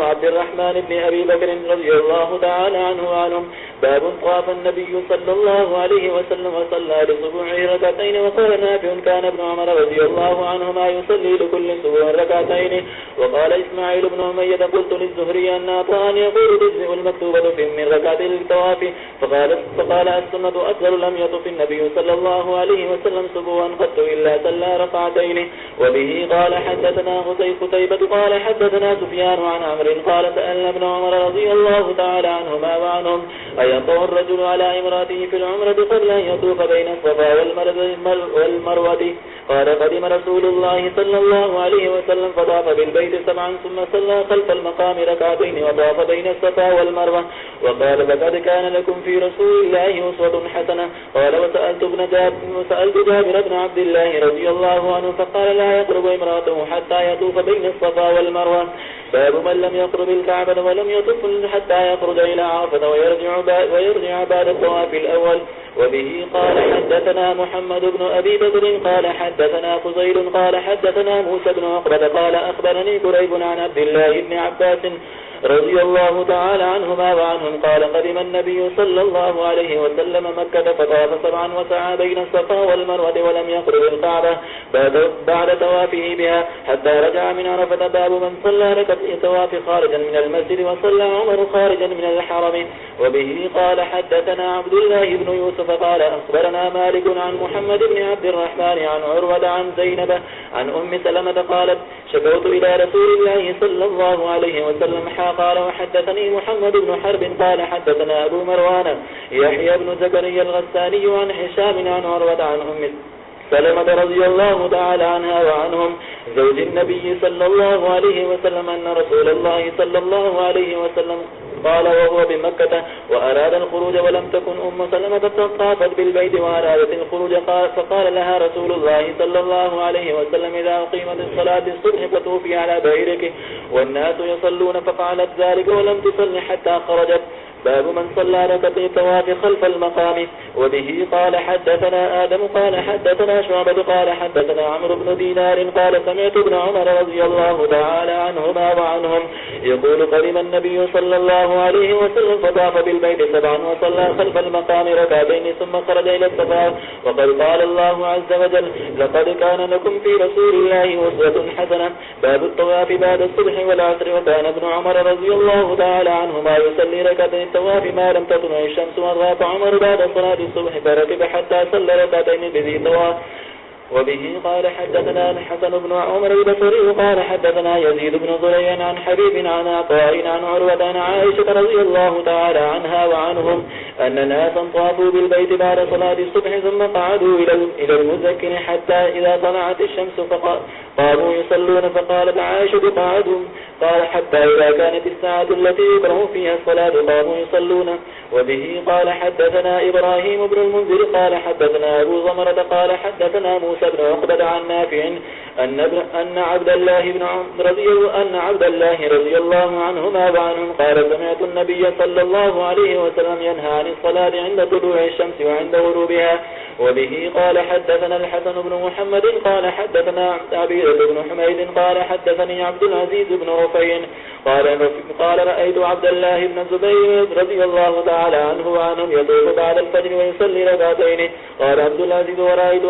وعبد الرحمن بن أبي بكر رضي الله تعالى عنه وعنهم. باب طاف النبي صلى الله عليه وسلم وصلى لصبوعه ركعتين. وقال نافع كان ابن عمر رضي الله عنهما يصلي لكل صبوع ركعتين. وقال إسماعيل بن أمية قلت للزهري أن عطاء يقول تجزئ المكتوبة من ركعة الطواف فقال السنة أكثر لم يطف النبي صلى الله عليه وسلم صبوعا قط إلا صلى ركعتين. وبه قال حدثنا قتيبة قال حدثنا سفيان عن عمرو قال سألنا ابن عمر رضي الله تعالى عنهما وعنهم أيطوف الرجل على امرأته في العمرة قبل أن يطوف بين الصفا والمروة؟ قال قدم رسول الله صلى الله عليه وسلم فطاف بالبيت 7 ثم صلى خلف المقام ركعتين وطاف بين الصفا والمروة. وقال لقد كان لكم في رسول الله أسوة حسنة. قال وسألت جابر بن عبد الله رضي الله عنه فقال لا يقرب امرأته حتى يطوف بين الصفا والمروة. باب من لم يقرب الكعبة ولم يطف حتى يخرج إلى عرفة ويرجع بعد الطواف الأول. وبه قال حدثنا محمد بن أبي بكر قال حدثنا فضيل قال حدثنا موسى بن عقبة قال أخبرني كريب عن عبد الله بن عباس رضي الله تعالى عنهما وعنهم قال قدم النبي صلى الله عليه وسلم مكة فطاف 7 وسعى بين الصفا والمروة ولم يقرب الكعبة بعد طوافه بها حتى رجع من عرفة. باب من صلى ركعة الطواف خارجا من المسجد وصلى عمر خارجا من الحرم. وبه قال حدثنا عبد الله بن يوسف قال أخبرنا مالك عن محمد بن عبد الرحمن عن عروة عن زينب عن أم سلمة قالت شكوت إلى رسول الله صلى الله عليه وسلم قال وحدثني محمد بن حرب قال حدثنا أبو مروان يحيى بن زكريا الغساني عن هشام عن عروة عن أم سلمة رضي الله تعالى عنها وعنهم زوج النبي صلى الله عليه وسلم أن رسول الله صلى الله عليه وسلم قال وهو بمكة وأراد الخروج ولم تكن أم سلمة طافت بالبيت وأرادت الخروج فقال لها رسول الله صلى الله عليه وسلم إذا أقيمت الصلاة الصبح فتوفي على بعيرك والناس يصلون ففعلت ذلك ولم تصل حتى خرجت. باب من صلى ركعتي الطواف خلف المقام. وبه قال حدثنا آدم قال حدثنا شعبة قال حدثنا عمرو بن دينار قال سمعت ابن عمر رضي الله تعالى عنهما وعنهم يقول قدم النبي صلى الله عليه وسلم فطاف بالبيت 7 وصلى خلف المقام ركعتين ثم خرج إلى الصفا. وقد قال الله عز وجل لقد كان لكم في رسول الله أسوة حسنة. باب الطواف بعد الصبح والعصر. وكان ابن عمر رضي الله تعالى عنهما يصلي ركعتين الطواف ما لم تطلع الشمس. وضاف عمر بعد صلاة الصبح فركب حتى صلى ركعتين بذي طواف. وبه قال حدثنا الحسن بن عمر البصري قال حدثنا يزيد بن زريع عن حبيب عن عطاء عن عروة عن عائشة رضي الله تعالى عنها وعنهم أن ناسا طافوا بالبيت بعد صلاة الصبح ثم قعدوا إلى المزكن حتى إذا طلعت الشمس قاموا يصلون. فقالت عائشة قعدوا قال حتى إذا كانت الساعة التي يكره فيها الصلاة قاموا يصلون. وبه قال حدثنا إبراهيم بن المنذر قال حدثنا أبو زمرة قال حدثنا موسى بن عقبة عن نافع أن عبد الله رضي الله عنهما وعنهم قال سمعت النبي صلى الله عليه وسلم ينهى عن الصلاة عند طلوع الشمس وعند غروبها. وبه قال حدثنا الحسن بن محمد قال حدثنا عبيدة بن حميد قال حدثني عبد العزيز بن رفيع قال رأيت عبد الله بن الزبير رضي الله تعالى عنه وعنهم يطوف بعد الفجر ويصلي ركعتين. قال عبد العزيز ورأيت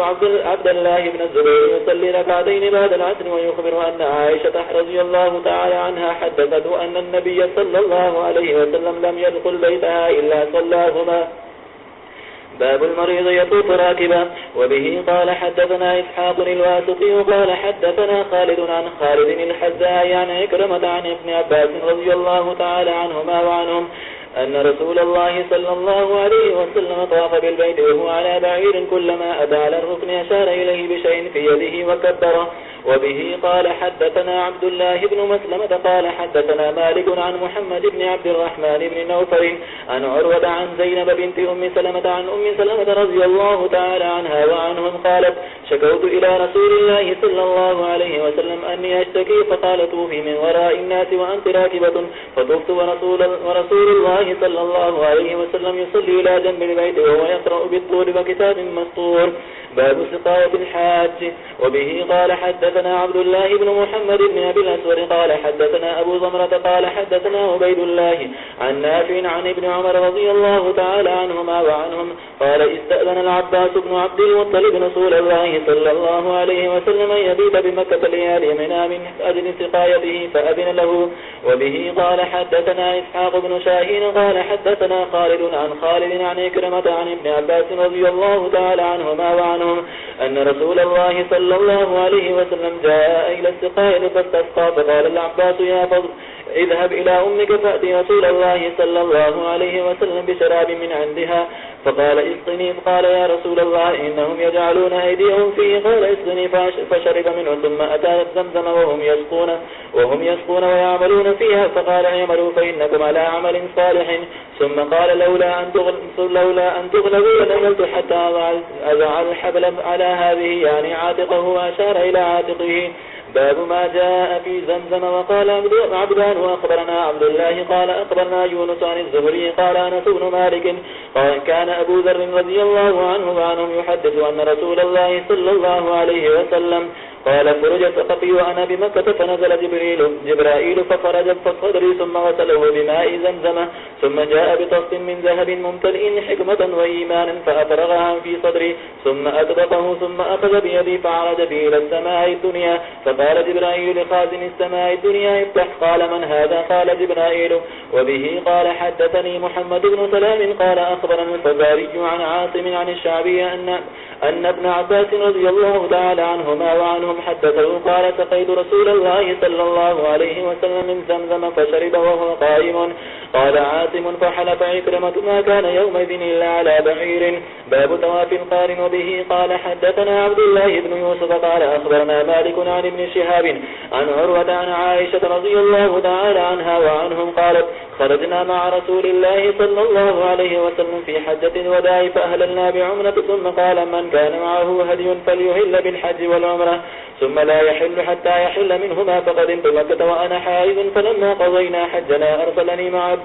عبد الله بن الزبير يصلي ركعتين بعد العصر ويخبر أن عائشة رضي الله تعالى عنها حدثته أن النبي صلى الله عليه وسلم لم يدخل بيتها إلا صلاهما. باب المريض يطوف راكبا. وبه قال حدثنا إسحاق الواسطي قال حدثنا خالد عن خالد الحذاء عن عكرمة عن ابن عباس رضي الله تعالى عنهما وعنهم أن رسول الله صلى الله عليه وسلم طاف بالبيت وهو على بعير كلما أتى على الركن أشار إليه بشيء في يده وكبره. وبه قال حدثنا عبد الله بن مسلمة قال حدثنا مالك عن محمد بن عبد الرحمن بن نوفل عن عروة عن زينب بنت أم سلمة عن أم سلمة رضي الله تعالى عنها وعنهم قالت شكوت إلى رسول الله صلى الله عليه وسلم أني أشتكي فقال طوفي من وراء الناس وأنت راكبة. فطفت ورسول الله صلى الله عليه وسلم يصلي إلى جنب البيت وهو يقرأ بالطور وكتاب مسطور. باب سقاية الحاج. وبه قال حدثنا عبد الله بن محمد بن أبي الأسود قال حدثنا أبو زمرة قال حدثنا عبيد الله عن نافع عن ابن عمر رضي الله تعالى عنهما وعنهم قال استأذن العباس بن عبد المطلب رسول الله صلى الله عليه وسلم أن يبيت بمكة ليالي منها من أجل سقايته فأذن له. وبه قال حدثنا إسحاق بن شاهين قال حدثنا خالد عن خالد عن عكرمة عن ابن عباس رضي الله تعالى عنهما وعنهم أن رسول الله صلى الله عليه وسلم جاء إلى السقاية فاستسقى فقال العباس يا فضل اذهب إلى أمك فأتي رسول الله صلى الله عليه وسلم بشراب من عندها فقال اسقني. فقال يا رسول الله إنهم يجعلون أيديهم فيه. قال اسقني فشرب منه ثم أتى زمزم وهم يسقون ويعملون فيها فقال اعملوا فإنكم على عمل صالح. ثم قال لولا أن تغلبوا لنملت حتى أضع الحبل على هذه يعني عاتقه وأشار إلى عاتقه. باب ما جاء في زمزم. وقال عبدان وأخبرنا عبد الله قال أخبرنا يونس عن الزهري قال أنس بن مالك قال كان أبو ذر رضي الله عنه وعنهم يحدث أن رسول الله صلى الله عليه وسلم قال فرج ثقفي وأنا بمكة فنزل جبرائيل ففرج فصدري ثم غسله بماء زمزم ثم جاء بطست من ذهب ممتلئ حكمة وإيمانا فأفرغها في صدري ثم أطبقه ثم أخذ بيدي فعرج بي إلى السماء الدنيا فقال جبرائيل لخازن السماء الدنيا افتح. قال من هذا؟ قال جبرائيل. وبه قال حدثني محمد بن سلام قال أخبرنا الفزاري عن عاصم عن الشعبي أن ابن عباس رضي الله تعالى عنهما وعنهم حدثه قال سقيت رسول الله صلى الله عليه وسلم من زمزم فشرب وهو قائم. قال عاصم فحلف عكرمة ما كان يومئذ إلا على بعير. باب طواف القارن. وبه قال حدثنا عبد الله بن يوسف قال أخبرنا مالك عن ابن شهاب عن عروة عن عائشة رضي الله تعالى عنها وعنهم قالت خرجنا مع رسول الله صلى الله عليه وسلم في حجة الوداع فأهللنا بعمرة ثم قال من كان معه هدي فليهل بالحج والعمرة ثم لا يحل حتى يحل منهما فقدمت مكة وأنا حائض فلما قضينا حجنا أرسلني مع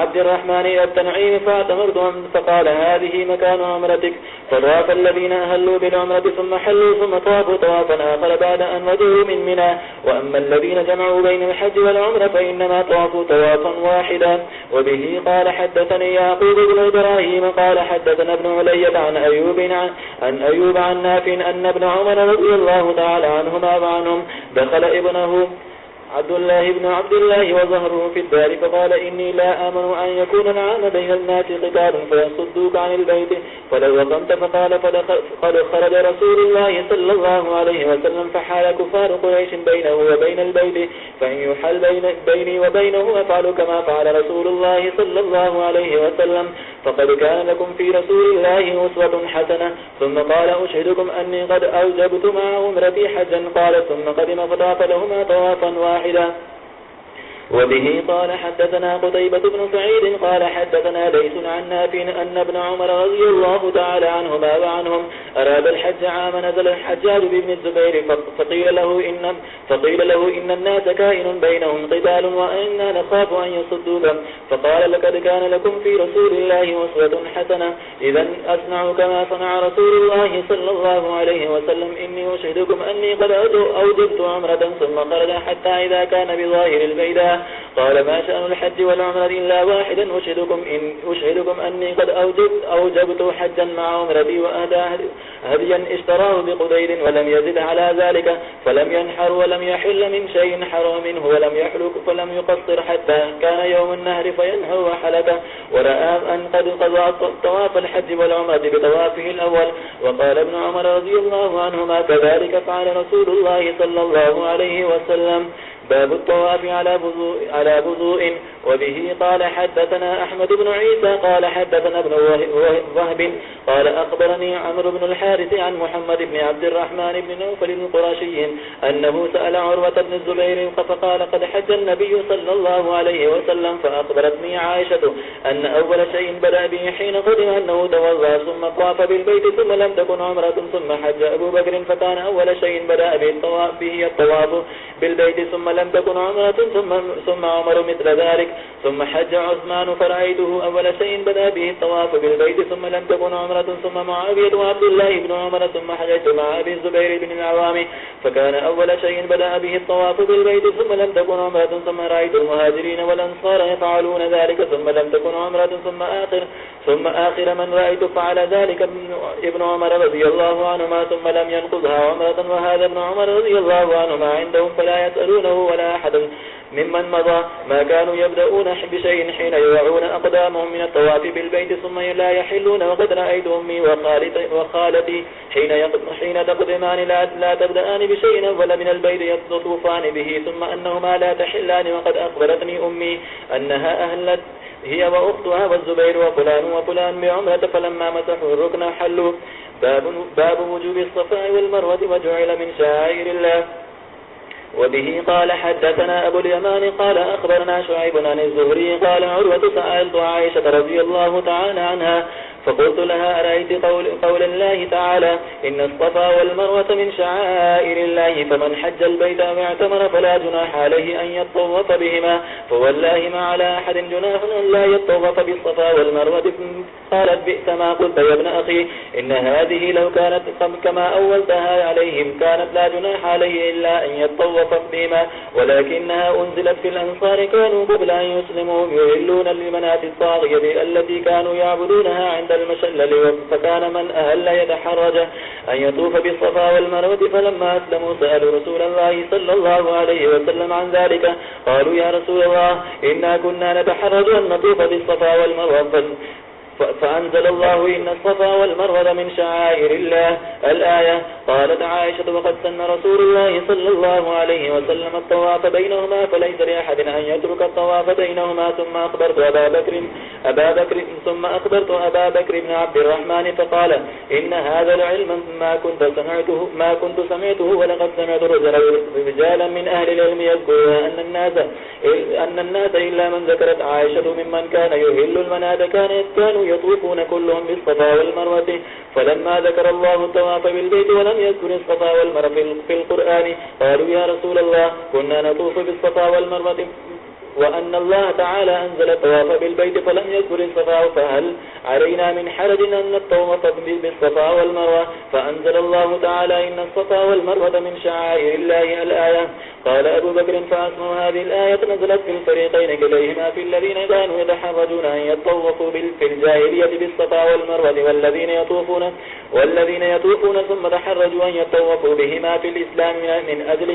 عبد الرحمن إلى التنعيم فاعتمرت فقال هذه مكان عمرتك فطاف الذين أهلوا بالعمرة ثم حلوا ثم طافوا طوافا آخر بعد أن رجعوا من منى وأما الذين جمعوا بين الحج والعمرة فإنما طافوا طوافا واحدا. وبه قال حدثني يعقوب بن إبراهيم قال حدثنا ابن علية عن أيوب عن نافع أن ابن عمر رضي الله تعالى عنهما وعنهم دخل ابنه عبد الله وظهره في الدار فقال إني لا آمن أن يكون العام بين الناس قتال فيصدوك عن البيت فلو وقمت فقال قد خرج رسول الله صلى الله عليه وسلم فحال كفار قريش بينه وبين البيت فإن يحل بيني وبينه أفعل كما فعل رسول الله صلى الله عليه وسلم فقد كان لكم في رسول الله أسوة حسنة. ثم قال أشهدكم أني قد أوجبت مع عمرتي حجا قال ثم قدم فطاف لهما طوافا واحدا. وبه قال حدثنا قتيبة بن سعيد قال حدثنا ليس عن نافع أن ابن عمر رضي الله تعالى عنهما وعنهم أراد الحج عام نزل الحجاج بن الزبير فقيل له إن الناس كائن بينهم قتال وإنا نخاف أن يصدوك فقال لقد كان لكم في رسول الله أسوة حسنة إذا أصنع كما صنع رسول الله صلى الله عليه وسلم إني أشهدكم أني قد أوجبت عمرة ثم خرج حتى إذا كان بظاهر البيداء قال ما شأن الحج والعمرة إلا واحدا أشهدكم أني قد أوجبت حجا مع عمرتي وأهدى هديا اشتراه بقدير ولم يزد على ذلك فلم ينحر ولم يحل من شيء حرام منه ولم يحلق فلم يقصر حتى كان يوم النهر فينهر وحلك ورأى أن قد قضى طواف الحج والعمرة بطوافه الأول. وقال ابن عمر رضي الله عنهما كذلك فعل رسول الله صلى الله عليه وسلم. باب الطواف على بذوء. وبه قال حدثنا أحمد بن عيسى قال حدثنا ابن وهب قال أخبرني عمرو بن الحارث عن محمد بن عبد الرحمن بن نوفل القرشي أنه سأل عروة بن الزبير فقال قد حج النبي صلى الله عليه وسلم فأخبرتني عائشة أن أول شيء بدأ به حين قدم أنه توضأ ثم طاف بالبيت ثم لم تكن عمرة ثم حج أبو بكر فكان أول شيء بدأ به الطواف بالبيت ثم لم تكن عمرة ثم عمر مثل ذلك ثم حج عثمان فرأيته أول شيء بدأ به الطواف بالبيت ثم لم تكن عمرة ثم معاوية وعبد الله بن عمر ثم حججت مع أبي الزبير بن العوام فكان أول شيء بدأ به الطواف بالبيت ثم لم تكن عمرة ثم رأيت المهاجرين والأنصار يفعلون ذلك ثم لم تكن عمرة ثم آخر من رأيت فعل ذلك ابن عمر رضي الله عنهما ثم لم ينقضها عمرة وهذا ابن عمر رضي الله عنهما عندهم فلا يسألونه ولا أحد ممن مضى ما كانوا يبدأون بشيء حين يوعون أقدامهم من الطواف بالبيت ثم لا يحلون وقد رأيت أمي وخالتي حين تقدمان لا تبدأان بشيء أول من البيت يطوفان به ثم أنهما لا تحلان وقد أخبرتني أمي أنها أهلت هي وأختها والزبير وفلان بعمرة فلما مسحوا الركن حلوا. باب وجوب الصفاء والمروة وجعل من شعائر الله. وبه قال حدثنا أبو اليمان قال أخبرنا شعيب عن الزهري قال عروة سألت عائشة رضي الله تعالى عنها فقلت لها أرأيت قول الله تعالى إن الصفا والمروة من شعائر الله فمن حج البيت أو اعتمر فلا جناح عليه أن يطوف بهما فوالله ما على أحد جناح أن لا يطوف بالصفا والمروة. قالت بئس ما قلت يا ابن أخي إن هذه لو كانت كما أولتها عليهم كانت لا جناح عليه إلا أن يطوف بهما ولكنها أنزلت في الأنصار كانوا قبل أن يسلموا يهلون للمنات الطاغية التي كانوا يعبدونها عند المشلل فكان من أهل يتحرج أن يطوف بالصفا والمروة فلما أسلموا سألوا رسول الله صلى الله عليه وسلم عن ذلك قالوا يا رسول الله إنا كنا نتحرج أن نطوف بالصفا والمروة فأنزل الله إن الصفا والمروة من شعائر الله الآية. قالت عائشة وقد سن رسول الله صلى الله عليه وسلم الطواف بينهما فليس لأحد أن يترك الطواف بينهما. ثم أخبرت أبا بكر بن عبد الرحمن فقال إن هذا العلم ما كنت سمعته ولقد سمعت رجالا من أهل العلم يذكرون أن الناس إلا من ذكرت عائشة ممن كان يهل المناد كانوا يطوفون كلهم بالصفا والمروة. فلما ذكر الله الطواف بالبيت ولم يذكر الصفا والمروة في القرآن قالوا يا رسول الله كنا نطوف بالصفا والمروة وأن الله تعالى أنزل الطواف بالبيت فلم يذكر الصفا فهل علينا من حرج أن نطوف بالصفا والمروة؟ فأنزل الله تعالى إن الصفا والمروة من شعائر الله الآية. قال أبو بكر فأسمع هذه الآية نزلت في الفريقين كليهما في الذين كانوا يتحرجون أن يطوفوا في الجاهلية بالصفا والمروة والذين يطوفون ثم تحرجوا أن يطوفوا بهما في الإسلام من أجل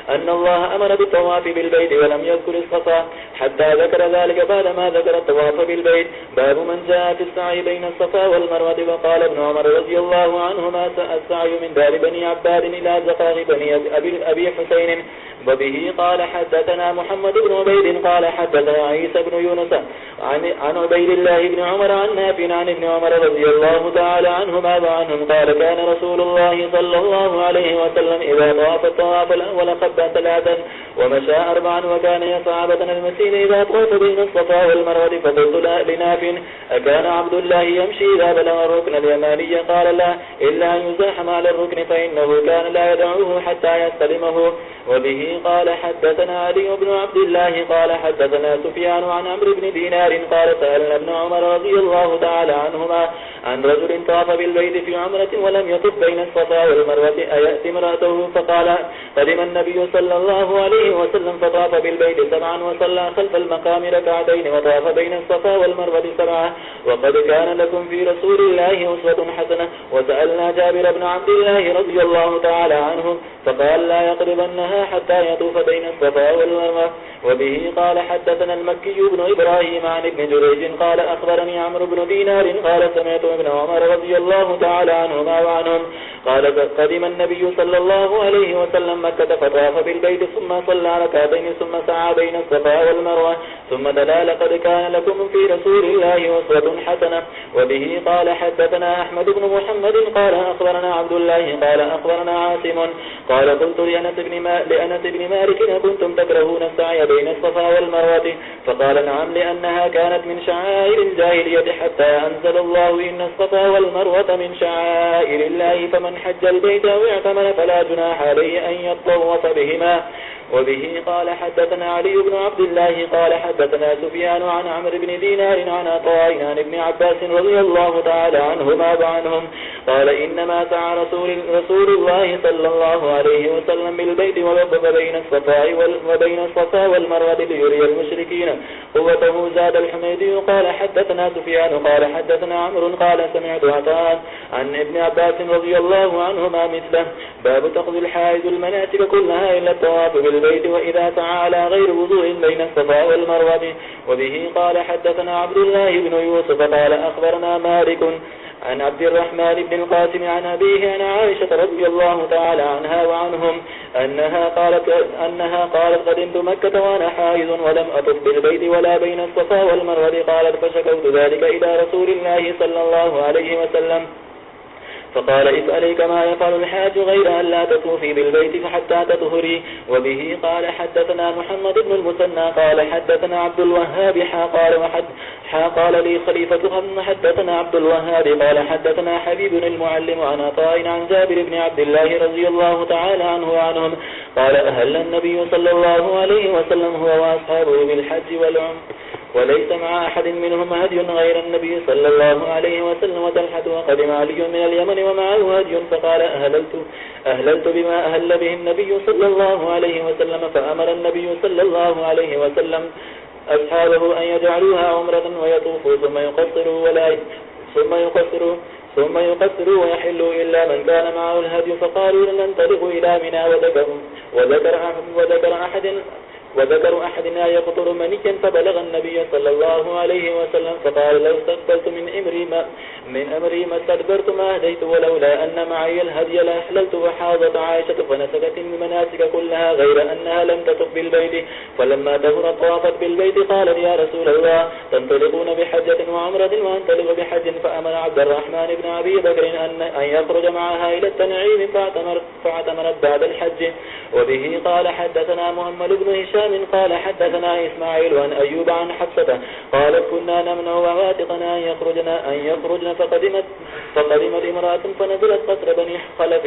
أن الله أمر بالطواف بالبيت ولم يذكر الصفا حتى ذكر ذلك بعدما ذكر الطواف بالبيت. باب من جاء في السعي بين الصفا والمروة. وقال ابن عمر رضي الله عنهما السعي من دار بني عباد إلى زقاق بني أبي حسين. وبه قال حدثنا محمد بن عبيد قال حدثنا عيسى بن يونس عن عبيد الله بن عمر عن نافع عن ابن عمر رضي الله تعالى عنهما وعنهم قال كان رسول الله صلى الله عليه وسلم إذا طاف الطواف الأول قبل 3 ومشى 4 وكان يسعى بطن المسير إذا طاف بين الصفا والمروة. فقلت لنافع أكان عبد الله يمشي إذا بلغ الركن اليماني؟ قال لا إلا أن يزاحم على الركن فإنه كان لا يدعوه حتى يستلمه. وبه قال حدثنا علي بن عبد الله قال حدثنا سفيان عن عمرو بن دينار قال سألنا ابن عمر رضي الله تعالى عنهما عن رجل طاف بالبيت في عمرة ولم يطف بين الصفا والمروة أيأتي امرأته؟ فقال قدم النبي صلى الله عليه وسلم فطاف بالبيت 7 وصلى خلف المقام 2 وطاف بين الصفا والمروة 7 وقد كان لكم في رسول الله أسوة حسنة. وسألنا جابر بن عبد الله رضي الله تعالى عنه فقال لا يقربنها حتى يطوف بين الصفا والمروة. وبه قال حدثنا المكي بن إبراهيم عن ابن جريج قال أخبرني عمرو بن دينار قال سمعت ابن عمر رضي الله تعالى عنهما وعنهم قال قدم النبي صلى الله عليه وسلم مكة فطاف بالبيت ثم صلى 2 ثم سعى بين الصفا والمروة ثم دلا لقد كان لكم في رسول الله أسوة حسنة. وبه قال حدثنا أحمد بن محمد قال أخبرنا عبد الله قال أخبرنا عاصم قال قلت لأنس بن مالك كنتم تكرهون السعي بين الصفا والمروة؟ فقال نعم لأنها كانت من شعائر الجاهلية حتى أنزل الله إن الصفا والمروة من شعائر الله فمن حج البيت أو اعتمر فلا جناح عليه أن يطوف بهما. وبه قال حدثنا علي بن عبد الله قال حدثنا سفيان عن عمرو بن دينار عن عطاء عن ابن عباس رضي الله تعالى عنهما وعنهم قال إنما سعى رسول الله صلى الله عليه وسلم بالبيت ووقف بين الصفا والمروة ليري المشركين قوته. زاد الحميدي قال حدثنا سفيان قال حدثنا عمرو قال سمعت عطاء عن ابن عباس رضي الله عنهما مثله. باب تقضي الحائض المناسك كلها إلا الطواف بالبيت وإذا سعى على غير وضوء بين الصفا والمروة. وبه قال حدثنا عبد الله بن يوسف قال أخبرنا مالك عن عبد الرحمن بن القاسم عن أبيه عن عائشة رضي الله تعالى عنها وعنهم أنها قالت قدمت مكة وأنا حائض ولم أطف بالبيت ولا بين الصفا والمروة. قالت فشكوت ذلك إلى رسول الله صلى الله عليه وسلم فقال اسألي كما يفعل الحاج غير أن لا تطوفي بالبيت حتى تطهري. وبه قال حدثنا محمد بن المثنى قال حدثنا عبد الوهاب قال لي خليفة حدثنا عبد الوهاب قال حدثنا حبيب المعلم عن عطاء عن جابر بن عبد الله رضي الله تعالى عنه وعنهم قال أهل النبي صلى الله عليه وسلم هو وأصحابه بالحج والعمر وليس مع أحد منهم هدي غير النبي صلى الله عليه وسلم وطلحة وقدم علي من اليمن ومعه هدي فقال أهللت بما أهل به النبي صلى الله عليه وسلم. فأمر النبي صلى الله عليه وسلم أصحابه أن يجعلوها عمرة ويطوفوا ثم يقصروا ويحلوا إلا من كان معه الهدي. فقالوا لننطلق إلى منى وذكر أحدنا يقطر منيا فبلغ النبي صلى الله عليه وسلم فقال لو استقبلت من أمري ما استدبرت ما هديت ولولا أن معي الهدي لأحللت. وحاضت عائشة فنسكت المناسك كلها غير أنها لم تطف بالبيت، فلما دهرت طافت بالبيت قالت يا رسول الله تنطلقون بحجة وعمرة وأنطلق بحج، فأمر عبد الرحمن بن أبي بكر أن يخرج معها إلى التنعيم فاعتمرت بعد الحج. وبه قال حدثنا محمد بن هشام قال حدثنا إسماعيل عن أيوب عن حفصة قالت كنا نمنع وواتقنا أن يخرجن فقدمت امرأة فنزلت قصر بني خلف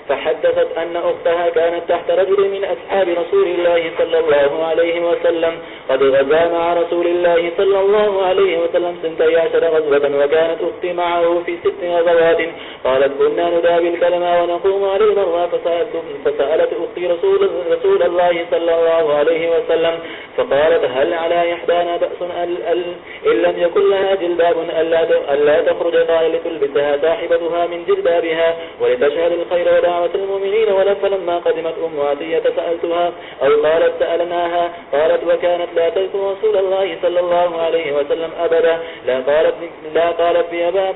فحدثت أن أختها كانت تحت رجل من أصحاب رسول الله صلى الله عليه وسلم قد غزا مع رسول الله صلى الله عليه وسلم 12 غزوة، وكانت أختي معه في 6 غزوات. قالت كنا ندابي الكلمة ونقوم على المرة، فسألت أختي رسول الله صلى الله عليه وسلم فقالت هل على إحدانا بأس إن لم يكن لها جلباب ألا تخرج قال لتلبسها صاحبتها من جلبابها ولتشهد الخير ودعوة المؤمنين. فلما قدمت أم عطية سألتها أو قالت سألناها قالت وكانت لا تذكر رسول الله صلى الله عليه وسلم أبدا لا قالت بأبا.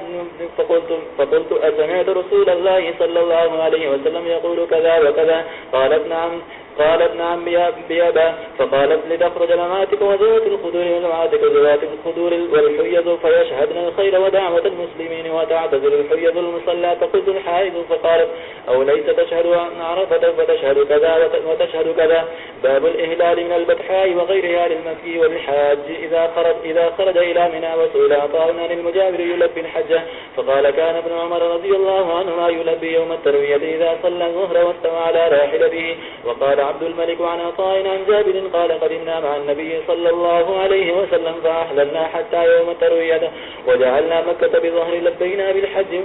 فقلت أسمعت رسول الله صلى الله عليه وسلم يقول كذا وكذا؟ قالت نعم بأبا. فقالت لتخرج مماتك وذوات الخدور ومماتك ذوات الخدور والحيض فيشهدن الخير ودعوة المسلمين وتعتذر الحيض المصلى. فقلت الحائض فقالت أو ليس تشهد عن عرفة فتشهد كذا وتشهد كذا. باب الإهلال من البطحاء وغيرها للمكي والحاج إذا خرج إلى منى. وسئل عطاء عن المجاور يلبي الحجة فقال كان ابن عمر رضي الله عنهما يلبي يوم التروية إذا صلى الظهر واستوى على راحلته. وقال عبد الملك عن عطاء عن جابر قال قدمنا مع النبي صلى الله عليه وسلم فأحللنا حتى يوم التروية وجعلنا مكة بظهر لبينا بالحج.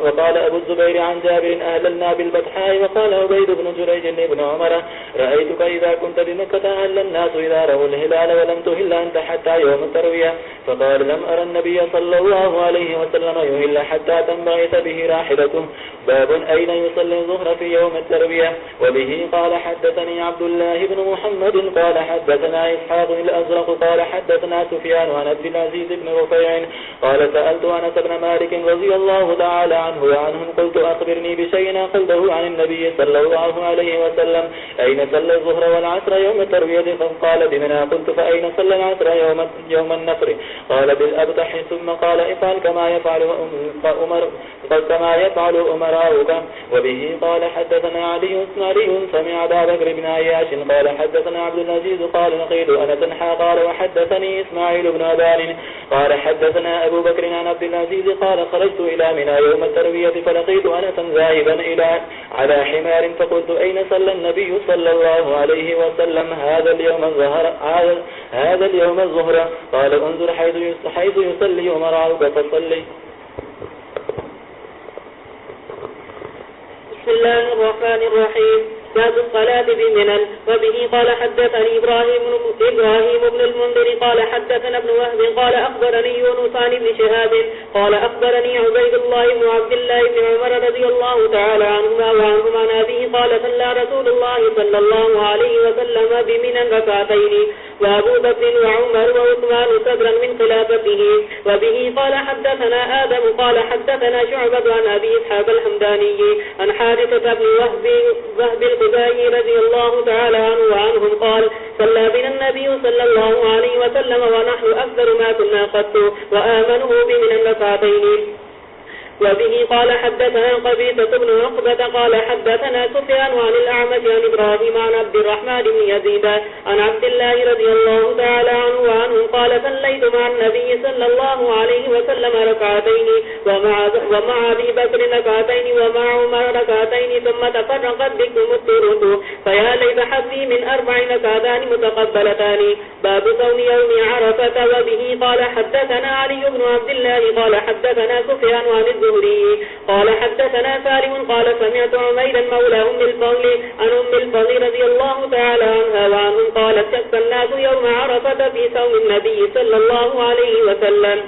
وقال أبو الزبير عن جابر أهللنا بالبطحاء. وقال عبيد بن جريج لابن عمر رأيتك إذا كنت بمكة أهل الناس إذا رأوا الهلال ولم تهل أنت حتى يوم التروية. فقال لم أرى النبي صلى الله عليه وسلم يهل حتى تنبعث به راحلته. باب أين يصلي الظهر في يوم التروية. وبه قال حدثني عبد الله بن محمد قال حدثنا إسحاق الأزرق قال حدثنا سفيان عن عبد العزيز بن رفيع قال سألت أنس بن مالك رضي الله تعالى عنه وعنهم قلت أخبرني بشيء قلته عن النبي صلى الله عليه وسلم أين صلى الظهر والعصر يوم التروية؟ فقال بمنى. قلت فأين صلى العصر يوم النفر؟ قال بالأبطح. ثم قال افعل كما يفعل أمراؤك. وبه قال حدثنا علي سمع أبا بكر بن عياش قال حدثنا عبد العزيز قال لقيت أنس قال وحدثني إسماعيل بن أبان قال حدثنا أبو بكر عن عبد العزيز قال خرجت إلى منى يوم التروية فلقيت أنسا ذاهبا على حمار فقلت أين صلى النبي صلى الله عليه وسلم هذا اليوم الظهر؟ قال انظر حيث يصلي أمراؤك فصلي. بسم الله الرحمن الرحيم. باب الصلاة بمنى. وبه قال حدثني إبراهيم بن المنذر قال حدثنا ابن وهب قال أخبرني يونس عن ابن شهاب قال أخبرني عبيد الله بن عبد الله بن عمر رضي الله تعالى عنهما وعنهما عن أبيه قال صلى رسول الله صلى الله عليه وسلم بمنى ركعتين وأبو بكر وعمر وعثمان صدرا من خلافته. وبه قال حدثنا آدم قال حدثنا شعبة عن أبي إسحاق الحمداني عن حارثة بن وهب الخزاعي رضي الله تعالى عنه وعنهم قال صلى بنا النبي صلى الله عليه وسلم ونحن أكثر ما كنا قط وآمنه بمنى ركعتين. وبه قال حدثنا قبيصة بن عقبة قال حدثنا سفيان عن الأعمش عن إبراهيم عن عبد الرحمن بن يزيد عن عبد الله رضي الله تعالى عنه وعنه قال صليت مع النبي صلى الله عليه وسلم ركعتين ومع أبي بكر ركعتين ومع عمر ركعتين ثم تفرقت بكم الطرق فيا ليت حظي من 4 ركعتان متقبلتان. باب صوم يوم عرفة. وبه قال حدثنا علي بن عبد الله قال حدثنا سفيان عن قال حدثنا سالم قال سمعت عميرا مولى أم الفضل رضي الله تعالى عنها وعنهم قالت شك الناس يوم عرفة في صوم النبي صلى الله عليه وسلم.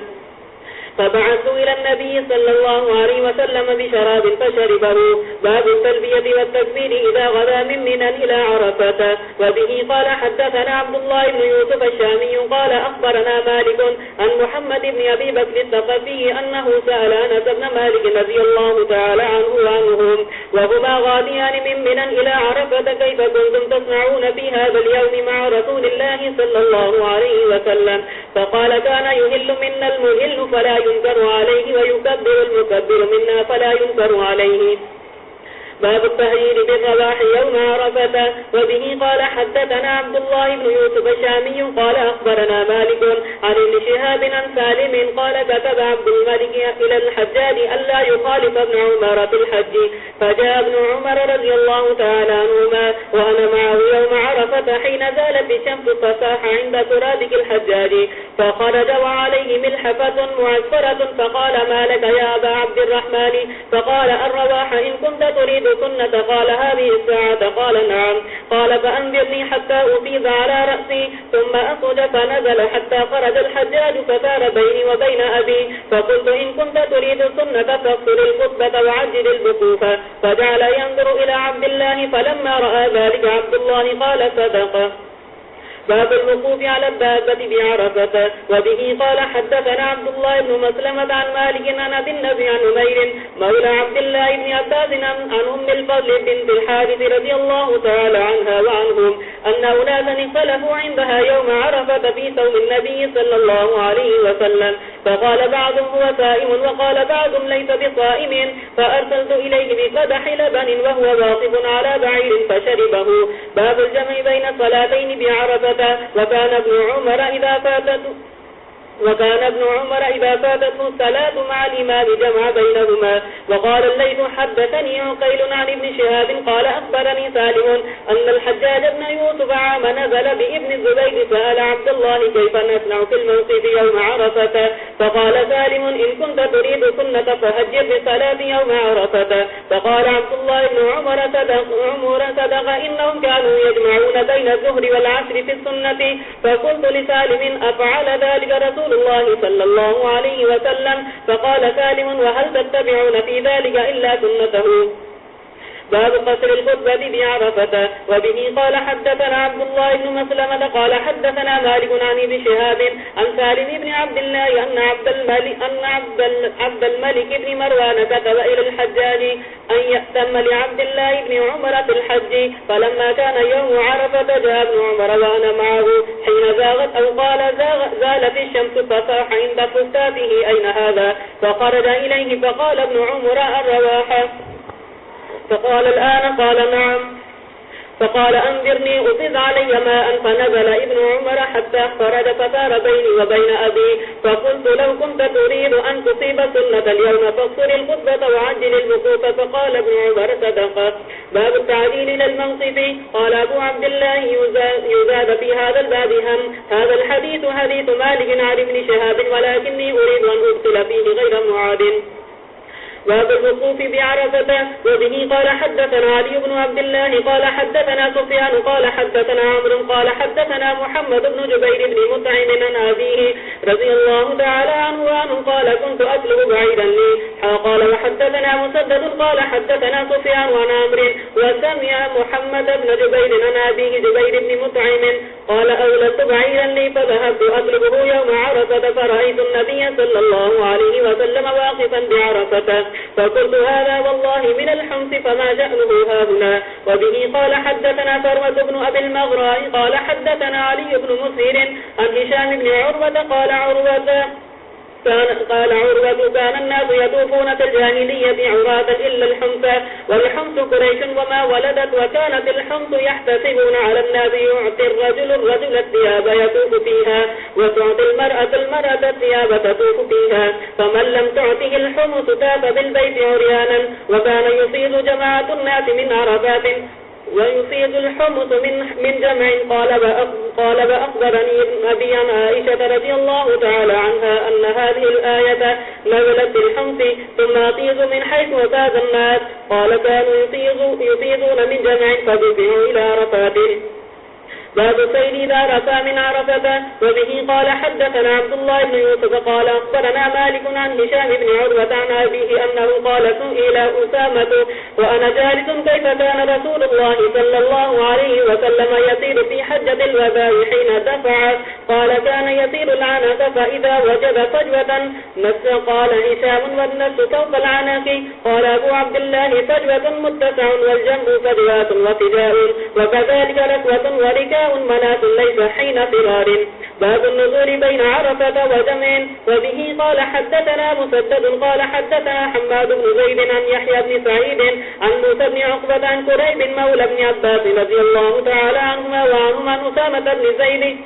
فبعثوا إلى النبي صلى الله عليه وسلم بشراب فشربه. باب التلبية والتكبير إذا غدا من منى إلى عرفة. وبه قال حدثنا عبد الله بن يوسف الشامي قال أخبرنا مالك عن محمد بن أبي بكر الثقفي أنه سأل أنس بن مالك رضي الله تعالى عنه وعنهم وهما غاديان من منى إلى عرفة كيف كنتم تصنعون في هذا اليوم مع رسول الله صلى الله عليه وسلم؟ فقال كان يهل منا المهل فلا ينكر عليه ويكبر المكبر منا فلا ينكر عليه. باب التهجير بالرباح يوم عرفة. وبه قال حدثنا عبد الله بن يوسف الشامي قال أخبرنا مالك عن ابن شهاب عن سالم قال كتب عبد الملك إلى الحجاج ألا يخالف ابن عمر في الحج، فجاء ابن عمر رضي الله تعالى عنهما وأنا معه يوم عرفة حين زالت الشمس فصاح عند سرادق الحجاج، فخرج وعليه ملحفة معسفرة فقال ما لك يا أبا عبد الرحمن؟ فقال الرواح إن كنت تريد سنة. قال هذه الساعة؟ قال نعم. قال فأنذرني حتى أفيض على رأسي ثم أخرج فنزل حتى خرج الحجاج فسار بيني وبين أبي، فقلت إن كنت تريد سنة فاقصر الخطبة وعجل البكوف، فجعل ينظر إلى عبد الله فلما رأى ذلك عبد الله قال صدق. باب الوقوف على الدابة بعرفة. وبه قال حدثنا عبد الله بن مسلمة عن مالك عن أبي النبي عن عمير مولى عبد الله بن عباس عن أم الفضل بنت الحارث رضي الله تعالى عنها وعنهم أن أناسا اختلفوا عندها يوم عرفة في صوم النبي صلى الله عليه وسلم، فقال بعضهم هو صائم وقال بعضهم ليس بصائم، فأرسلت إليه بقدح لبن وهو واقف على بعير فشربه. باب الجمع بين الصلاتين بعرفة. وكان ابن عمر إذا فاتته الصلاة مع الإمام جمع بينهما. وقال الليث حدثني عقيل عن ابن شهاب قال أخبرني سالم أن الحجاج بن يوسف عام نزل بابن الزبير سأل عبد الله كيف نصنع في الموقف يوم عرفة؟ فقال سالم إن كنت تريد سنة فهجر بصلاة يوم عرفة. فقال عبد الله بن عمر صدق إنهم كانوا يجمعون بين الظهر والعصر في السنة. فقلت لسالم أفعل ذلك رسول الله صلى الله عليه وسلم؟ فقال سالم وهل تتبعون في ذلك إلا سنته؟ باب قصر الخطبة بعرفة. وبه قال حدثنا عبد الله بن مسلمة قال حدثنا مالك عن ابن شهاب عن سالم بن عبد الله أن عبد الملك بن مروان كتب إلى الحجاج أن يأتم لعبد الله بن عمر في الحج، فلما كان يوم عرفة جاء ابن عمر وأنا معه حين زاغت أو قال زالت الشمس فصاح عند فستاته أين هذا؟ فخرج إليه فقال ابن عمر الرواح، فقال الآن؟ قال نعم. فقال أنذرني أفض علي ماء، فنزل ابن عمر حتى خرج فسار بيني وبين أبي، فقلت لو كنت تريد أن تصيب سنة اليوم فاقصر الخطبة وعجل الوقوف. فقال ابن عمر صدق. باب التعديل إلى المنصب. قال أبو عبد الله يزاد في هذا الباب هذا الحديث حديث مالك عن ابن شهاب ولكني أريد أن أدخل فيه غير معاد. باب الوقوف بعرفة. وبه قال حدثنا علي بن عبد الله قال حدثنا سفيان قال حدثنا عمرو قال حدثنا محمد بن جبير بن مطعم عن أبيه رضي الله تعالى عنه قال كنت أطلب بعيدا لي. قال وحدثنا مسدد قال حدثنا سفيان عن عمرو وسمع محمد بن جبير عن أبيه جبير بن مطعم قال أولدت بعيدا لي فذهبت أطلبه يوم عرفة فرأيت النبي صلى الله عليه وسلم واقفا بعرفة، فقلت هذا والله من الحمص فما شأنه هاهنا. وبه قال حدثنا ثروة بن أبي المغراء قال حدثنا علي بن مسهر عن هشام بن عروة قال عروة كان الناس يطوفون في الجاهلية عراة إلا الحمص، والحمص قريش وما ولدت، وكانت الحمص يحتسبون على الناس يعطي الرجل الثياب يطوف فيها، وتعطي المرأة الثياب تطوف فيها، فمن لم تعطه الحمص تاب بالبيت عريانا. وكان يصيد جماعة الناس من عرفات ويصيد الحمص من جمع. قال وأخبرني أبي عن عائشة رضي الله تعالى عنها أن هذه الآية نزلت في الحمص ثم أطيز من حيث وفاز الناس. قال كانوا يصيدون من جمع فدفعوا إلى عرفات. باب السير إذا رفع من عرفة. وبه قال حدثنا عبد الله بن يوسف قال أخبرنا مالك عن هشام بن عروة عن أبيه أنه قال سئل أسامة وأنا جالس كيف كان رسول الله صلى الله عليه وسلم يسير في حجة الوداع حين دفع؟ قال كان يسير العنق فإذا وجد فجوة نس. قال هشام والنس فوق العنق. قال أبو عبد الله فجوة متسع والجنب فجوات وفجاء وكذلك ركوة وركاء مناة ليس حين فرار. باب النزول بين عرفة وجمع. وبه قال حدثنا مسدد قال حدثنا حماد بن زيد عن يحيى بن سعيد عن موسى بن عقبة عن كريب مولى بن عباس رضي الله تعالى عنهما وعنهم عن أسامة بن زيد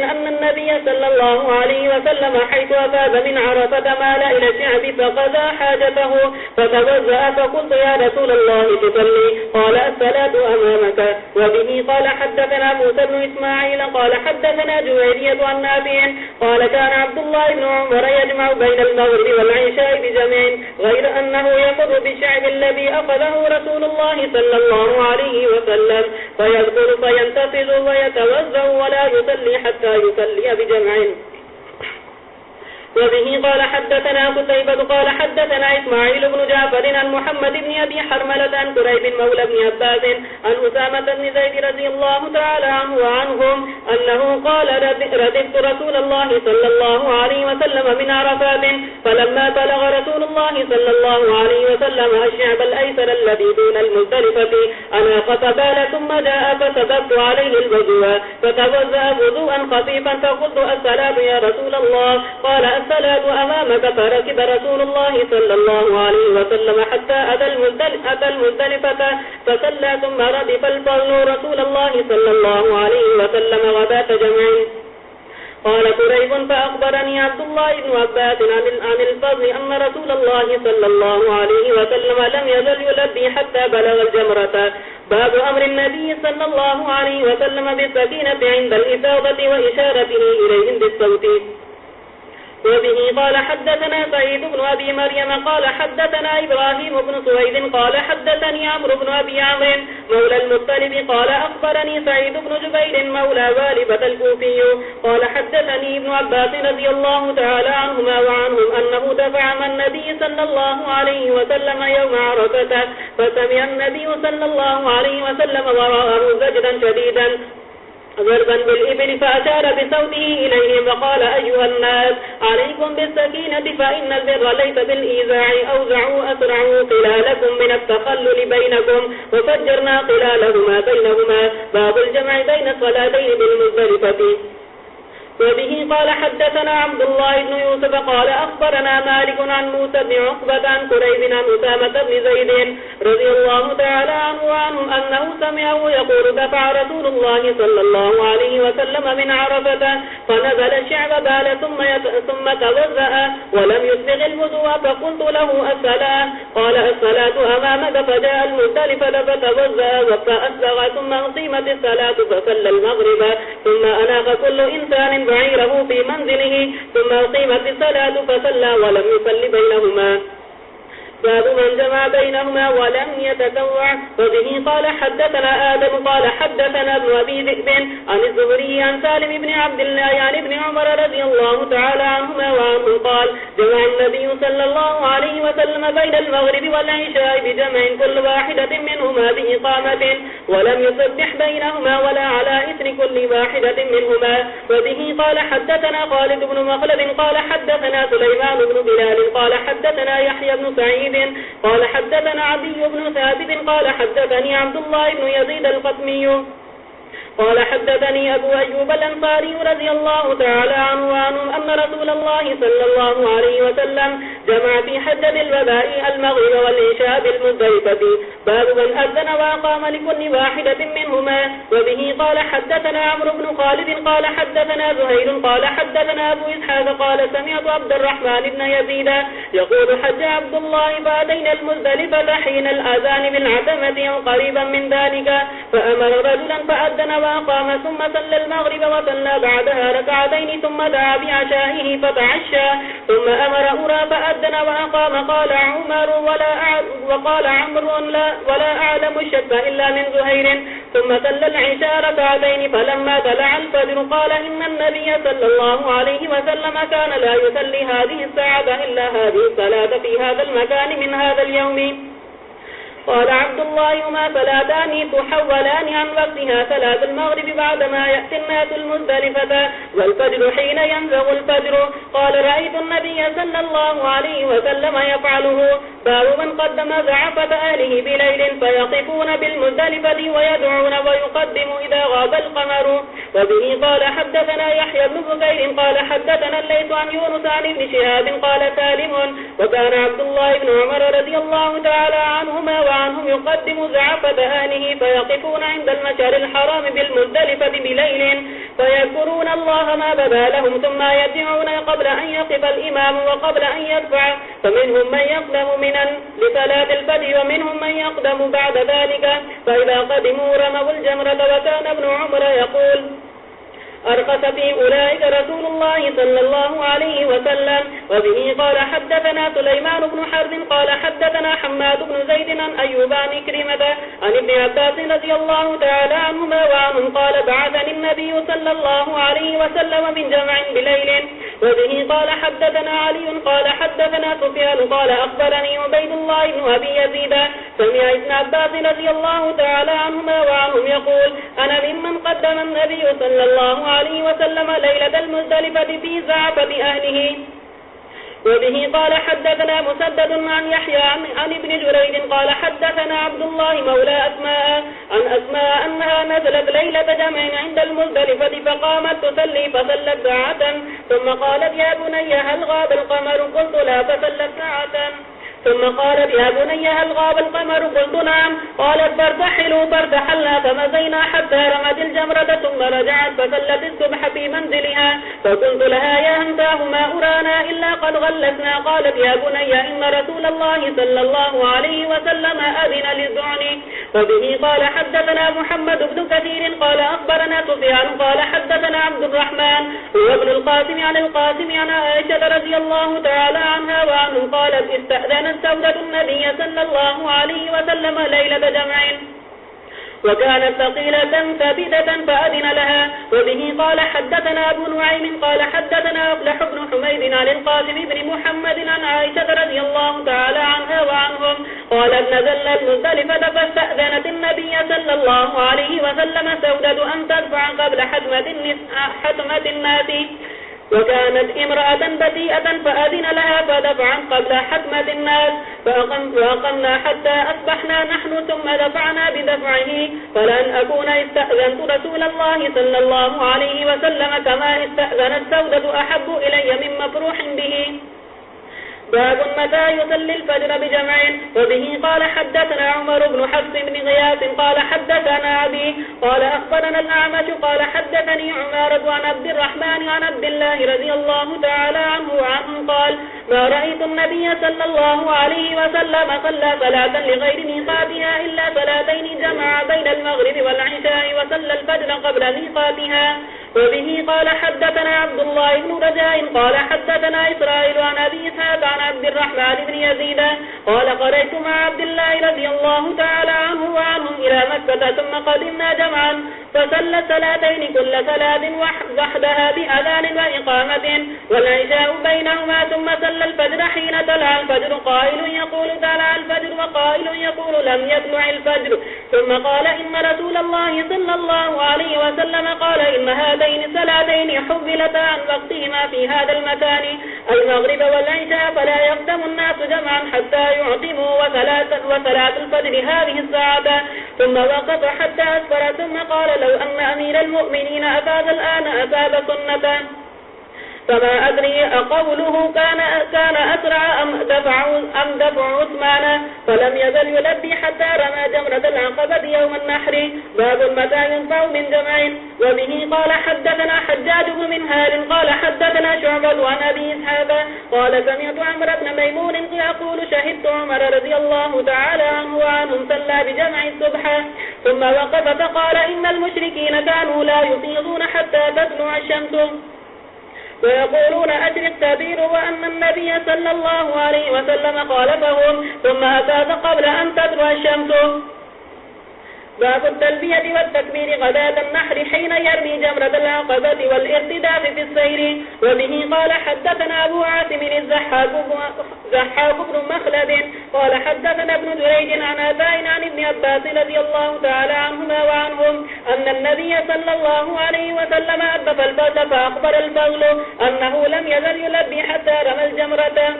أن النبي صلى الله عليه وسلم حيث أفاد من عرفة مال إلى الشعب فقضى حاجته فتوزأ فقلت يا رسول الله تصلي؟ قال الصلاة أمامك. وبه قال حدثنا موسى بن إسماعيل قال حدثنا جويرية عن نافع قال كان عبد الله بن عمر يجمع بين المغرب والعشاء بجمع غير أنه يمر بالشعب الذي أخذه رسول الله صلى الله عليه وسلم فيذكر فينتفض ويتوزأ ولا يصلي حتى يصلي بجمع. وبه قال حدثنا قتيبة قال حدثنا إسماعيل بن جعفر عن محمد بن أبي حرملة عن كريب مولى بن عباس عن أسامة بن زيد رضي الله تعالى عنه وعنهم أنه قال ردفت رسول الله صلى الله عليه وسلم من عرفات فلما بلغ رسول الله صلى الله عليه وسلم الشعب الأيسر الذي دون المزدلفة أناق فبال ثم جاء فسببت عليه الوضوء فتوضأ وضوءا خفيفا فقلت الصلاة يا رسول الله؟ قال الصلاة أمامك. فركب رسول الله صلى الله عليه وسلم حتى أتى المزدلفة فصلى ثم ردف الفضل رسول الله صلى الله عليه وسلم غداة جمع. قال كريب فأخبرني عبد الله بن عباس عن الفضل أن رسول الله صلى الله عليه وسلم لم يزل يلبي حتى بلغ الجمرة. باب أمر النبي صلى الله عليه وسلم بالسكينة عند الإفاضة وإشارته إليهم بالصوت. وبه قال حدثنا سعيد بن أبي مريم قال حدثنا إبراهيم بن سويد قال حدثني عمرو بن أبي عمرو مولى المطلب قال أخبرني سعيد بن جبير مولى والبة الكوفي قال حدثني ابن عباس رضي الله تعالى عنهما وعنهم أنه دفع من النبي صلى الله عليه وسلم يوم عرفة فسمع النبي صلى الله عليه وسلم وراءه زجرا شديدا ضربا بالإبل فأشار بصوته إليهم وقال أيها الناس عليكم بالسكينة فإن البر ليس بالإيذاع أوزعوا أسرعوا قلالكم من التخلل بينكم وفجرنا قلالهما بينهما. باب الجمع بين الصلاتين بالمزدلفة. وبه قال حدثنا عبد الله بن يوسف قال أخبرنا مالك عن موسى بن عقبة عن كريب عن أسامة بن زيد رضي الله تعالى عنه وعنه أنه سمعه يقول دفع رسول الله صلى الله عليه وسلم من عرفة فنزل الشعب بال ثم توزأ ولم يسبغ الوضوء فقلت له الصلاة؟ قال الصلاة أمامك. فجاء المزدلفة فتوزأ فأسبغ ثم أقيمت الصلاة فصلى المغرب ثم أناخ كل إنسان بعيره في منزله ثم أقيمت الصلاة فصلى ولم يصل بينهما. باب من جمع بينهما ولم يتطوع. وبه قال حدثنا آدم قال حدثنا ابن أبي ذئب عن الزهري عن سالم بن عبد الله عن ابن عمر رضي الله تعالى عنهما وعنه قال جمع النبي صلى الله عليه وسلم بين المغرب والعشاء بجمع كل واحدة منهما بإقامة ولم يسبح بينهما ولا على إثر كل واحدة منهما. وبه قال حدثنا خالد بن مخلد قال حدثنا سليمان بن بلال قال حدثنا يحيى بن سعيد قال حدثنا عدي بن ثابت قال حدثني عبد الله بن يزيد القطمي قال حدثني أبو أيوب الأنصاري رضي الله تعالى عنه وعنه أن رسول الله صلى الله عليه وسلم جمع في حجة الوداع المغرب والعشاء بالمزدلفة. باب من أذن وأقام لكل واحدة منهما. وبه قال حدثنا عمرو بن خالد قال حدثنا زهير قال حدثنا أبو إسحاق قال سمعت عبد الرحمن بن يزيد يقول حج عبد الله فأتينا المزدلفة حين الأذان بالعتمة أو قريبا من ذلك فأمر رجلا فأذن وأقام ثم صلى المغرب وصلى بعدها ركعتين ثم دعا بعشائه فتعشى ثم أمر أرى فأذن وأقام. قال عمر وقال عمرو ولا أعلم الشك إلا من زهير ثم صلى العشاء ركعتين. فلما طلع الفجر قال إن النبي صلى الله عليه وسلم كان لا يصلي هذه الساعة إلا هذه الصلاة في هذا المكان من هذا اليوم. قال عبد الله: وما صلاتان تحولان عن وقتها صلاة المغرب بعدما يأتي الناس المزدلفة والفجر حين ينزغ الفجر. قال: رأيت النبي صلى الله عليه وسلم يفعله. باب من قدم زعفة أهله بليل فيقفون بالمزدلفة ويدعون ويقدم إذا غاب القمر. وبه قال حدثنا يحيى بن بكير قال حدثنا الليث عن يونس عن ابن شهاب قال سالم: وكان عبد الله بن عمر رضي الله تعالى عنهما وعنهم يقدم زعفة أهله فيقفون عند المشعر الحرام بالمزدلفة بليل فيذكرون الله ما بدا لهم ثم يرجعون قبل أن يقف الإمام وقبل أن يدفع. فمنهم من يقدم منا لصلاة الفجر ومنهم من يقدم بعد ذلك. فإذا قدموا رموا الجمرة. وكان ابن عمر يقول: أرقص في أولئك رسول الله صلى الله عليه وسلم. وبه قال حدثنا سليمان بن حرب قال حدثنا حماد بن زيد عن أيوب عن كريمة عن ابن عباس رضي الله تعالى عنهما وعنهم قال: بعثني النبي صلى الله عليه وسلم من جمع بليل. وبه قال حدثنا علي قال حدثنا سفيان قال أخبرني عبيد الله بن أبي يزيد سمع ابن عباس رضي الله تعالى عنهما وعنهم يقول: أنا ممن قدم النبي صلى الله عليه وسلم ليلة المزدلفة في زعفة أهله. وبه قال حدثنا مسدد عن يحيى عن ابن جريج قال حدثنا عبد الله مولى أسماء عن أسماء أنها نزلت ليلة جمع عند المزدلفة فقامت تصلي فصلت ساعة ثم قالت: يا بني هل غاب القمر؟ قلت: لا. فصلت ساعة ثم قالت: يا بني هل غاب القمر؟ قلت: نعم. قالت: فارتحلوا. فارتحلنا فمزينا حتى رمت الجمرة ثم رجعت فصلت الصبح في منزلها. فقلت لها: يا همتاه ما أرانا إلا قد غلسنا. قالت: يا بني إن رسول الله صلى الله عليه وسلم أذن للذعن. وبه قال حدثنا محمد بن كثير قال أخبرنا سفيان قال حدثنا عبد الرحمن هو ابن القاسم عن القاسم عن عائشة رضي الله تعالى عنها وعنه قالت: استأذن سودة النبي صلى الله عليه وسلم ليلة جمع وكانت ثقيلة ثابتة فأذن لها. وبه قال حدثنا أبو نعيم قال حدثنا أفلح بن حميد عن القاسم بن محمد عن عائشة رضي الله تعالى عنها وعنهم قالت: نزلنا المزدلفة فاستأذنت النبي صلى الله عليه وسلم سودة أن تدفع قبل حتمة الناس وكانت امرأة بذيئة فأذن لها فدفعا قبل حتمة الناس فأقمنا حتى أصبحنا نحن ثم دفعنا بدفعه فلأن أكون استأذنت رسول الله صلى الله عليه وسلم كما استأذنت سودة أحب إلي من مفروح به. باب متى يصلي الفجر بجمع. وبه قال حدثنا عمر بن حفص بن غياث قال حدثنا أبي قال أخبرنا الأعمش قال حدثني عمارة عن عبد الرحمن عن عبد الله رضي الله تعالى عنه وعنه قال: ما رأيت النبي صلى الله عليه وسلم صلى صلاة لغير ميقاتها إلا صلاتين جمع بين المغرب والعشاء وصلى الفجر قبل ميقاتها. وبه قال حدثنا عبد الله بن رجاء قال حدثنا إسرائيل عن أبي إسحاق عن عبد الرحمن بن يزيد قال: قريت مع عبد الله رضي الله تعالى عنه وعنهم إلى مكة ثم قدمنا جمعا فصلى صلاتين كل صلاة وحدها بأذان وإقامة والعشاء بينهما ثم صلى الفجر حين طلع الفجر قائل يقول طلع الفجر وقائل يقول لم يطلع الفجر ثم قال: إن رسول الله صلى الله عليه وسلم قال: إن هذين الصلاتين حولتا عن وقتهما في هذا المكان المغرب والعشاء فلا يقدم الناس جمعا حتى يعتموا وصلاة الفجر هذه الساعة. ثم وقف حتى أسفر ثم قال: لو أن أمير المؤمنين أفاد الآن أفاد سنة فما أدري أقوله كان أسرع أم دفع عثمان فلم يزل يلبي حتى رمى جمرة العقبة يوم النحر. باب متى ينفع من جمع. وبه قال حدثنا حجاج بن منهال قال حدثنا شعبة عن أبي إسحاق قال: سمعت عمرو بن ميمون يقول: شهدت عمر رضي الله تعالى عنه وعنهم صلى بجمع الصبح ثم وقف فقال: إن المشركين كانوا لا يفيضون حتى تطلع الشمس ويقولون أشرق تبير وأن النبي صلى الله عليه وسلم خالفهم ثم أفاض قبل أن تطلع الشمس. باب التلبية والتكبير غداة النحر حين يرمي جمرة العقبة والارتداف في السير. وبه قال حدثنا أبو عاصم الزحاق بن مخلد قال حدثنا ابن جريج عن أبي عن ابن عباس رضي الله تعالى عنهما وعنهم أن النبي صلى الله عليه وسلم أردف الفرد فأخبر الفضل أنه لم يزل يلبي حتى رمى الجمرة.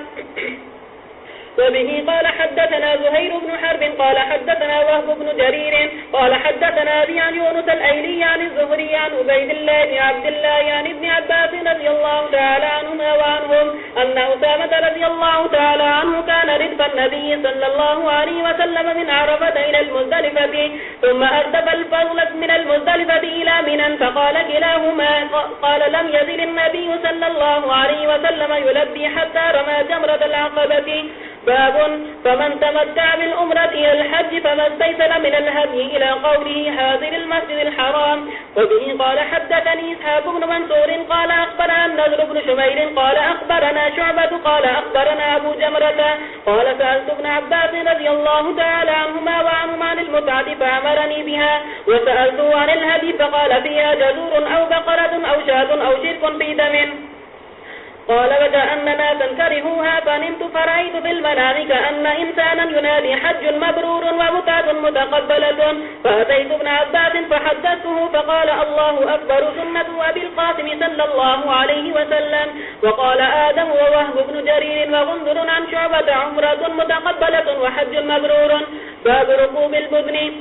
وبه قال حدثنا زهير بن حرب قال حدثنا وهب بن جرير قال حدثنا أبي عن يونس الأيلي عن الزهري عن عبيد الله بن عبد الله عن ابن عباس رضي الله تعالى عنهما وعنهم أن أسامة رضي الله تعالى عنه كان ردف النبي صلى الله عليه وسلم من عرفة إلى المزدلفة ثم أردف الفضل من المزدلفة إلى منى فقال كلاهما قال لم يزل النبي صلى الله عليه وسلم يلبي حتى رمى جمرة العقبة. باب فمن تمتع بالعمرة إلى الحج فما استيسر من الهدي إلى قوله حاضر المسجد الحرام. وبه قال حدثني إسحاق بن منصور قال أخبرنا النضر بن شميل قال أخبرنا شعبة قال أخبرنا أبو جمرة قال سألت ابن عباس رضي الله تعالى عنهما وعنهما عن المتعة فأمرني بها وسألته عن الهدي فقال فيها جزور أو بقرة أو شاة أو شرك في دم. قال وكأننا تنكرهوها فنمت فرأيت في المنام كأن إنسانا ينادي حج مبرور ومتعة متقبلة فأتيت ابن عباس فحدثته فقال الله أكبر سنة أبي القاسم صلى الله عليه وسلم. وقال آدم ووهب بن جرير وغندر عن شعبة عمرة متقبلة وحج مبرور. باب ركوب البدن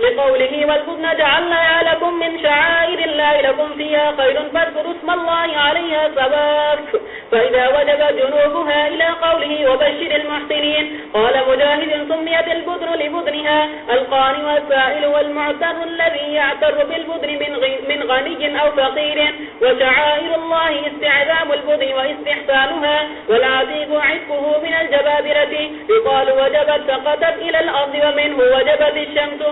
لقوله والبدن جعلناها لكم من شعائر الله لكم فيها خير فاذكروا اسم الله عليها صواف فإذا وجب جنوبها إلى قوله وبشر المحسنين. قال مجاهد سميت البدن لبدنها القاني والسائل والمعتر الذي يعتر بالبدن من غني أو فقير. وشعائر الله استعظام البدن واستحسانها والعتيق عتقه من الجبابرة. يقال وجبت سقطت إلى الأرض ومنه وجبت الشمس.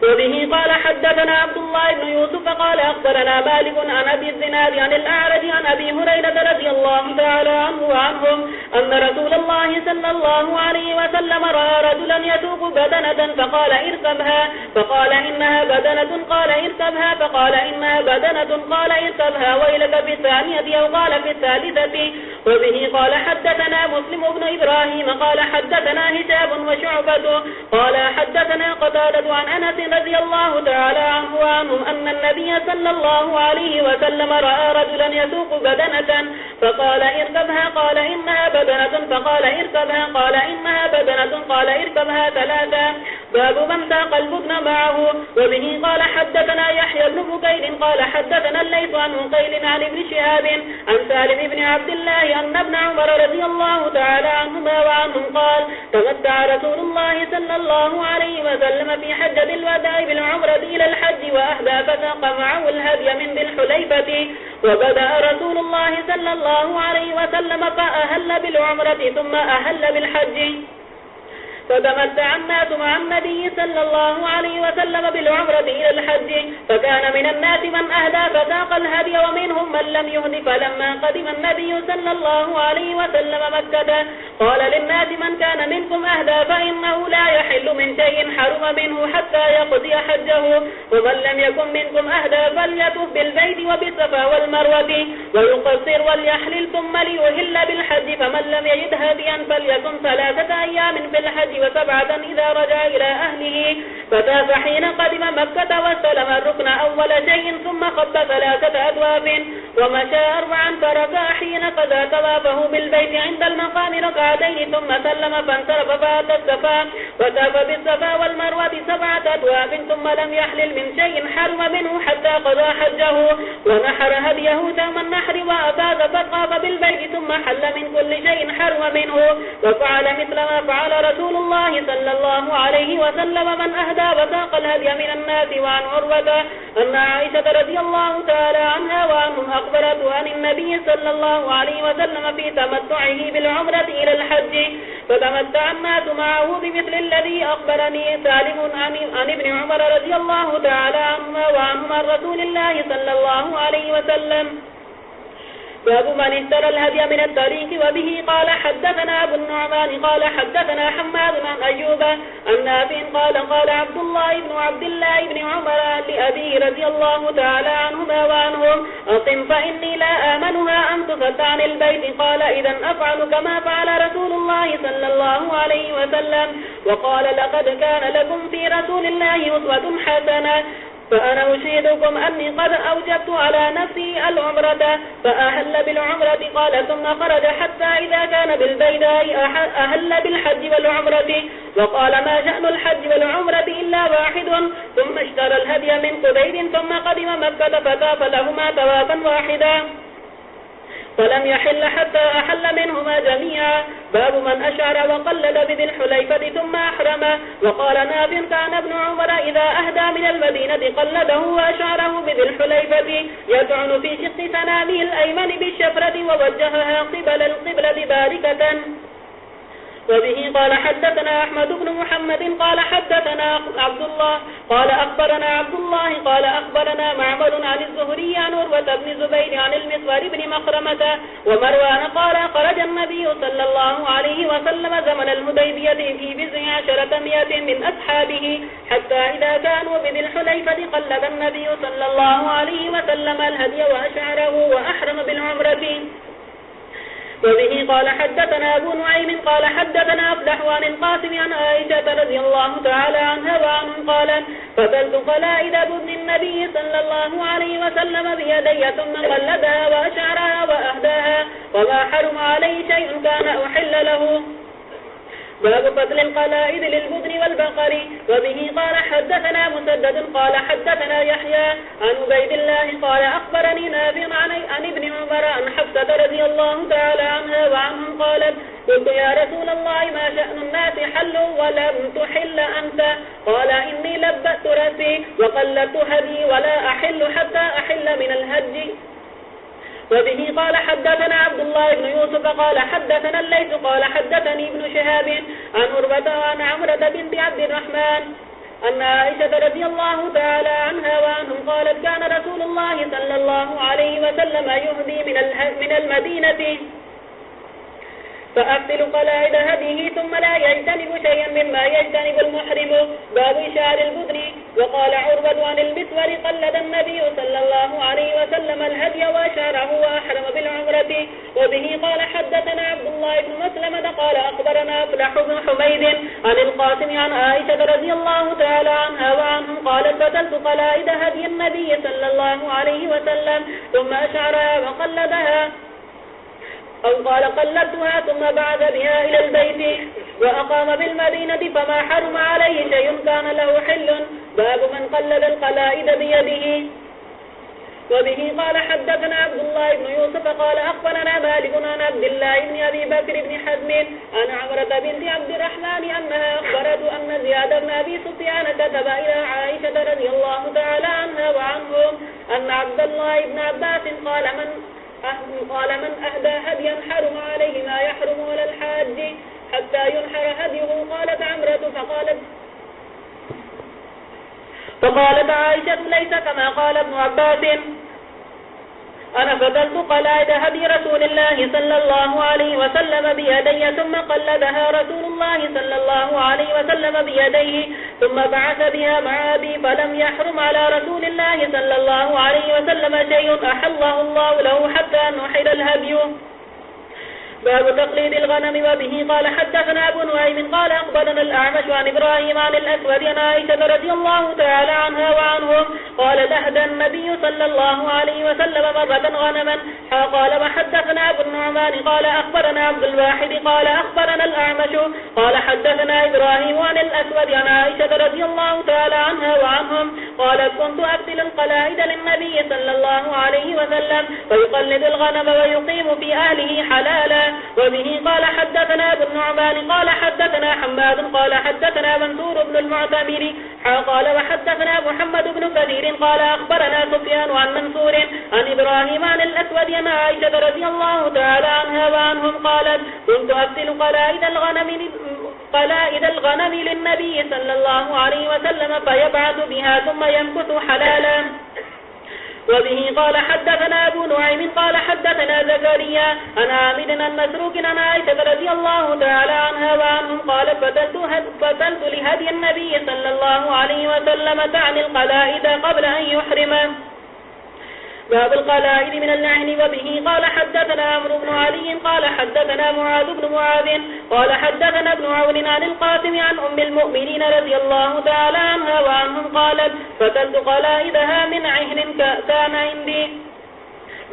وبه قال حدثنا عبد الله بن يوسف قال أخبرنا مالك عن أبي الزناد عن الأعرج عن أبي هريرة رضي الله تعالى عنه وعنهم أن رسول الله صلى الله عليه وسلم رأى رجلا يسوق بدنة فقال اركبها فقال إنها بدنة قال اركبها فقال إنها بدنة قال اركبها ويلك في الثانية أو قال في الثالثة. وبه قال حدثنا مسلم بن إبراهيم قال حدثنا هشام وشعبة قال حدثنا قتادة عن أنس رضي الله تعالى عنه وعنهم أن النبي صلى الله عليه وسلم رأى رجلا يسوق بدنة فقال اركبها قال إنها بدنة فقال اركبها قال إنها بدنة قال اركبها ثلاثة. باب من ساق البدن معه. وبه قال حدثنا يحيى بن بكير قال حدثنا الليث عن عقيل عن ابن شهاب عن سالم بن عبد الله أن ابن عمر رضي الله تعالى عنهما وعنهم قال تمتع رسول الله صلى الله عليه وسلم في حجة الوداع بالعمرة إلى الحج وأهدى فساق معه الهدي من ذي الحليفة. وبدأ رسول الله صلى الله عليه وسلم فأهل بالعمرة ثم أهل بالحج فتمتع الناس مع النبي صلى الله عليه وسلم بالعمرة إلى الحج فكان من الناس من أهدى فساق الهدي ومنهم من لم يهد. فلما قدم النبي صلى الله عليه وسلم مكة قال للناس من كان منكم أهدى فإنه لا يحل من شيء حرم منه حتى يقضي حجه ومن لم يكن منكم أهدى فليطف بالبيت وبالصفا والمروة ويقصر وليحلل ثم ليهل بالحج فمن لم يجد هديا فليكن 3 أيام في الحج و7 إذا رجع إلى أهله. فتاف حين قدم مكة واستلم الركن أول شيء ثم خط 3 أدواب ومشى 4 فركع حين قضى طوافه بالبيت عند المقام ركعتين ثم سلم فانصرف فأتى الصفا وتاف بالصفا والمروة 7 أدواب ثم لم يحلل من شيء حرم منه حتى قضى حجه ونحر هديه يوم النحر وأفاض فطاف بالبيت ثم حل من كل شيء حرم منه وفعل مثل ما فعل رسول الله صلى الله عليه وسلم من أهدى وساق الهدي من الناس. وعن عروة أن عائشة رضي الله تعالى عنها وعنهم أخبرته عن النبي صلى الله عليه وسلم في تمتعه بالعمرة إلى الحج فتمتع الناس معه بمثل الذي أخبرني سالم عن ابن عمر رضي الله تعالى عنهما وعنهم عن رسول الله صلى الله عليه وسلم. باب من اشترى الهدي من الطريق. وبه قال حدثنا أبو النعمان قال حدثنا حماد عن أيوب عن نافع قال عبد الله بن عمر لأبيه رضي الله تعالى عنهما وعنهم: أقم فإني لا آمنها أن تصد عن البيت. قال: إذا أفعل كما فعل رسول الله صلى الله عليه وسلم. وقال: لقد كان لكم في رسول الله أسوة حسنة. فأنا أشهدكم أني قد أوجبت على نفسي العمرة فأهل بالعمرة. قال: ثم خرج حتى إذا كان بالبيداء أهل بالحج والعمرة. وقال: ما شأن الحج والعمرة إلا واحد. ثم اشترى الهدي من قبيل ثم قدم مكة فطاف لهما طوافا واحدا فلم يحل حتى أحل منهما جميعا. باب من أشعر وقلد بذي الحليفة ثم أحرم. وقال نافع: كان ابن عمر إذا أهدى من المدينة قلده وأشعره بذي الحليفة يطعن في شق سنامه الأيمن بالشفرة ووجهها قبل القبلة باركة. وبه قال حدثنا أحمد بن محمد قال حدثنا عبد الله قال أخبرنا عبد الله قال أخبرنا معمر عن الزهري عن عروة بن زبير عن المسور بن مخرمة ومروان قال: خرج النبي صلى الله عليه وسلم زمن الهديبية في 19 من أصحابه حتى إذا كانوا بذي الحليفة قلد النبي صلى الله عليه وسلم الهدي وأشعره وأحرم بالعمرة. وبه قال حدثنا أبو نعيم قال حدثنا أفلح عن القاسم عن عائشة رضي الله تعالى عنها وعنهم قال: فتلت قلائد بدن النبي صلى الله عليه وسلم بيدي ثم قلدها وأشعرها وأهداها وما حرم عليه شيء كان أحل له. باب فضل القلائد للبدن والبقر. وبه قال حدثنا مسدد قال حدثنا يحيى عن عبيد الله قال أخبرني نافع عن ابن عمر عن حفصة رضي الله تعالى عنها وعنهم قالت: قلت: يا رسول الله ما شأن الناس حلوا ولم تحل أنت؟ قال: إني لبأت رأسي وقلدت هدي ولا أحل حتى أحل من الهدي. وبه قال حدثنا عبد الله بن يوسف قال حدثنا الليث قال حدثني ابن شهاب عن عروة عن عمرة بنت عبد الرحمن أن عائشة رضي الله تعالى عنها وعنهم قالت: كان رسول الله صلى الله عليه وسلم يهدي من المدينة فأغسل قلائد هديه ثم لا يجتنب شيئا مما يجتنب المحرم. باب إشعار البدن. وقال عروة عن المسور: قلد النبي صلى الله عليه وسلم الهدي وأشعره وأحرم بالعمرة. وبه قال حدثنا عبد الله بن مسلمة قال أخبرنا أفلح بن حميد عن القاسم عن عائشة رضي الله تعالى عنها وعنهم قالت: فتلت قلائد هدي النبي صلى الله عليه وسلم ثم أشعرها وقلدها أو قال قلدتها ثم بعث بها إلى البيت وأقام بالمدينة فما حرم عليه شيء كان له حل. باب من قلد القلائد بيده. وبه قال حدثنا عبد الله بن يوسف قال أخبرنا مالك عن عبد الله بن أبي بكر بن حزم عن عمرة بنت عبد الرحمن أنها أخبرت أن زياد بن أبي سفيان كتب إلى عائشة رضي الله تعالى عنها وعنهم أن عبد الله بن عباس قال: من أهدى هديا حرم عليه ما يحرم على الحاج حتى ينحر هديه. قالت عمرة فقالت عائشة: ليس كما قال ابن عباس. أنا فضلت قلائد هدي رسول الله صلى الله عليه وسلم بيدي ثم قلدها رسول الله صلى الله عليه وسلم بيديه ثم بعث بها مع أبي فلم يحرم على رسول الله صلى الله عليه وسلم شيء أحله الله له حتى نحر الهدي. باب تقليد الغنم. وبه قال حدثنا أبو نعيم قال أخبرنا الأعمش عن إبراهيم عن الأسود عن عائشة رضي الله تعالى عنها وعنهم قال: أهدى النبي صلى الله عليه وسلم مرة غنما. قال: وحدثنا أبو النعمان قال أخبرنا عبد الواحد قال أخبرنا الأعمش قال حدثنا إبراهيم عن الأسود عن عائشة رضي الله تعالى عنها وعنهم قالت: كنت أغسل القلائد للنبي صلى الله عليه وسلم فيقلد الغنم ويقيم في أهله حلالا. وبه قال حدثنا ابن النعمان قال حدثنا حماد قال حدثنا منصور بن المعتمر قال وحدثنا محمد بن كثير قال أخبرنا سفيان عن منصور عن إبراهيم عن الأسود عن عائشة رضي الله تعالى عنها وعنهم قالت: كنت أغسل قلائد الغنم للنبي صلى الله عليه وسلم فيبعث بها ثم يمكث حلالا. وبه قال حدثنا أبو نعيم قال حدثنا زكريا عن عامر عن مسروق عن عائشة رضي الله تعالى عنها وعنهم قالت فتلت لهدي النبي صلى الله عليه وسلم تعني القلائد قبل أن يحرم. باب القلائد من اللحن. وبه قال حدثنا عمرو بن علي قال حدثنا معاذ بن معاذ قال حدثنا ابن عون عن القاسم عن أم المؤمنين رضي الله تعالى عنها وعنهم قالت فتلت قلائدها من عهن كان عندي.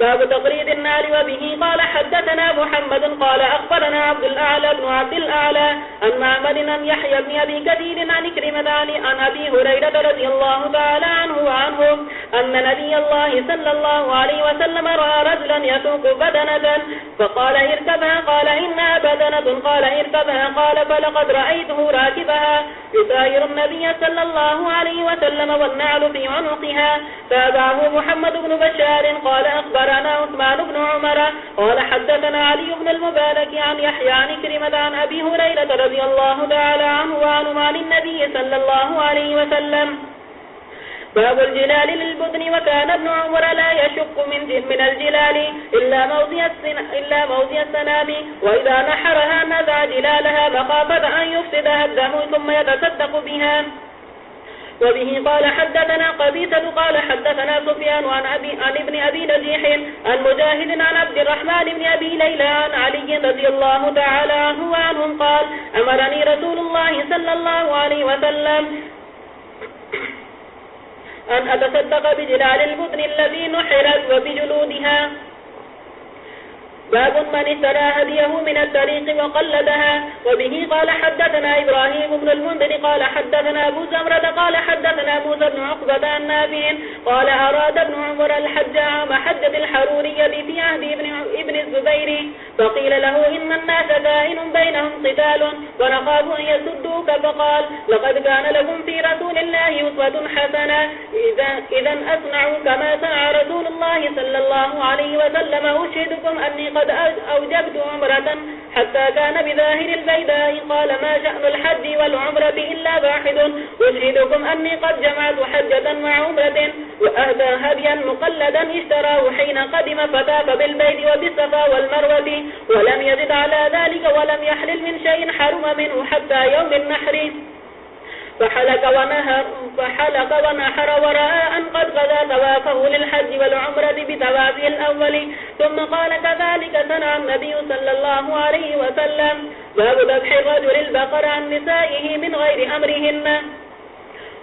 باب تقريد النار. وبه قال حدثنا محمد قال أخبرنا عبد الأعلى بن عبد الأعلى عن معمر عن يحيى بن أبي كثير عن كريمة عن أبي هريرة رضي الله تعالى عنه وعنه أن نبي الله صلى الله عليه وسلم رأى رجلا يسوق بدنة فقال اركبها قال إنها بدنة قال اركبها قال فلقد رأيته راكبها يساير النبي صلى الله عليه وسلم والنعل في عنقها. تابعه محمد بن بشار قال أخبرنا عثمان بن عمر قال حدثنا علي بن المبارك عن يحيى عن كريمة عن أبي هريرة رضي الله تعالى عنه وعنه عن النبي صلى الله عليه وسلم. باب الجلال للبدن. وكان ابن عمر لا يشق من الجلال إلا موضع السنام وإذا نحرها نزع جلالها مخافة أن يفسدها الدم ثم يتصدق بها. وبه قال حدثنا قبيصة قال حدثنا سفيان عن ابن أبي نجيح عن مجاهد عن عبد الرحمن بن أبي ليلى عن علي رضي الله تعالى عنه وعنهم قال أمرني رسول الله صلى الله عليه وسلم أن أتصدق بجلال البدن الذي نحرت وبجلودها. باب من اشترى هديه من الطريق وقلدها. وبه قال حدثنا إبراهيم بن المنذر قال حدثنا أبو زمرة قال حدثنا موسى بن عقبة عن نافع قال أراد ابن عمر الحج عام حجة الحرورية في عهد ابن الزبير فقيل له إن الناس كائن بينهم قتال ونخاف أن يسدوك فقال لقد كان لكم في رسول الله أسوة حسنة إذا أصنعوا كما صنع رسول الله صلى الله عليه وسلم. أشهدكم أني قد أوجبت عمرة حتى كان بظاهر البيداء قال ما شأن الحج والعمرة إلا واحد. أشهدكم أني قد جمعت حجة مع عمرة وأهدى هديا مقلدا اشتراه حين قدم فطاف بالبيت وبالصفا والمروة ولم يزد على ذلك ولم يحلل من شيء حرم منه حتى يوم النحر فحلق ونحر ورأى أن قد قضى طوافه للحج والعمرة بطوافه الأول ثم قال كذلك صنع النبي صلى الله عليه وسلم. باب ذبح الرجل البقر عن نسائه من غير أمرهن.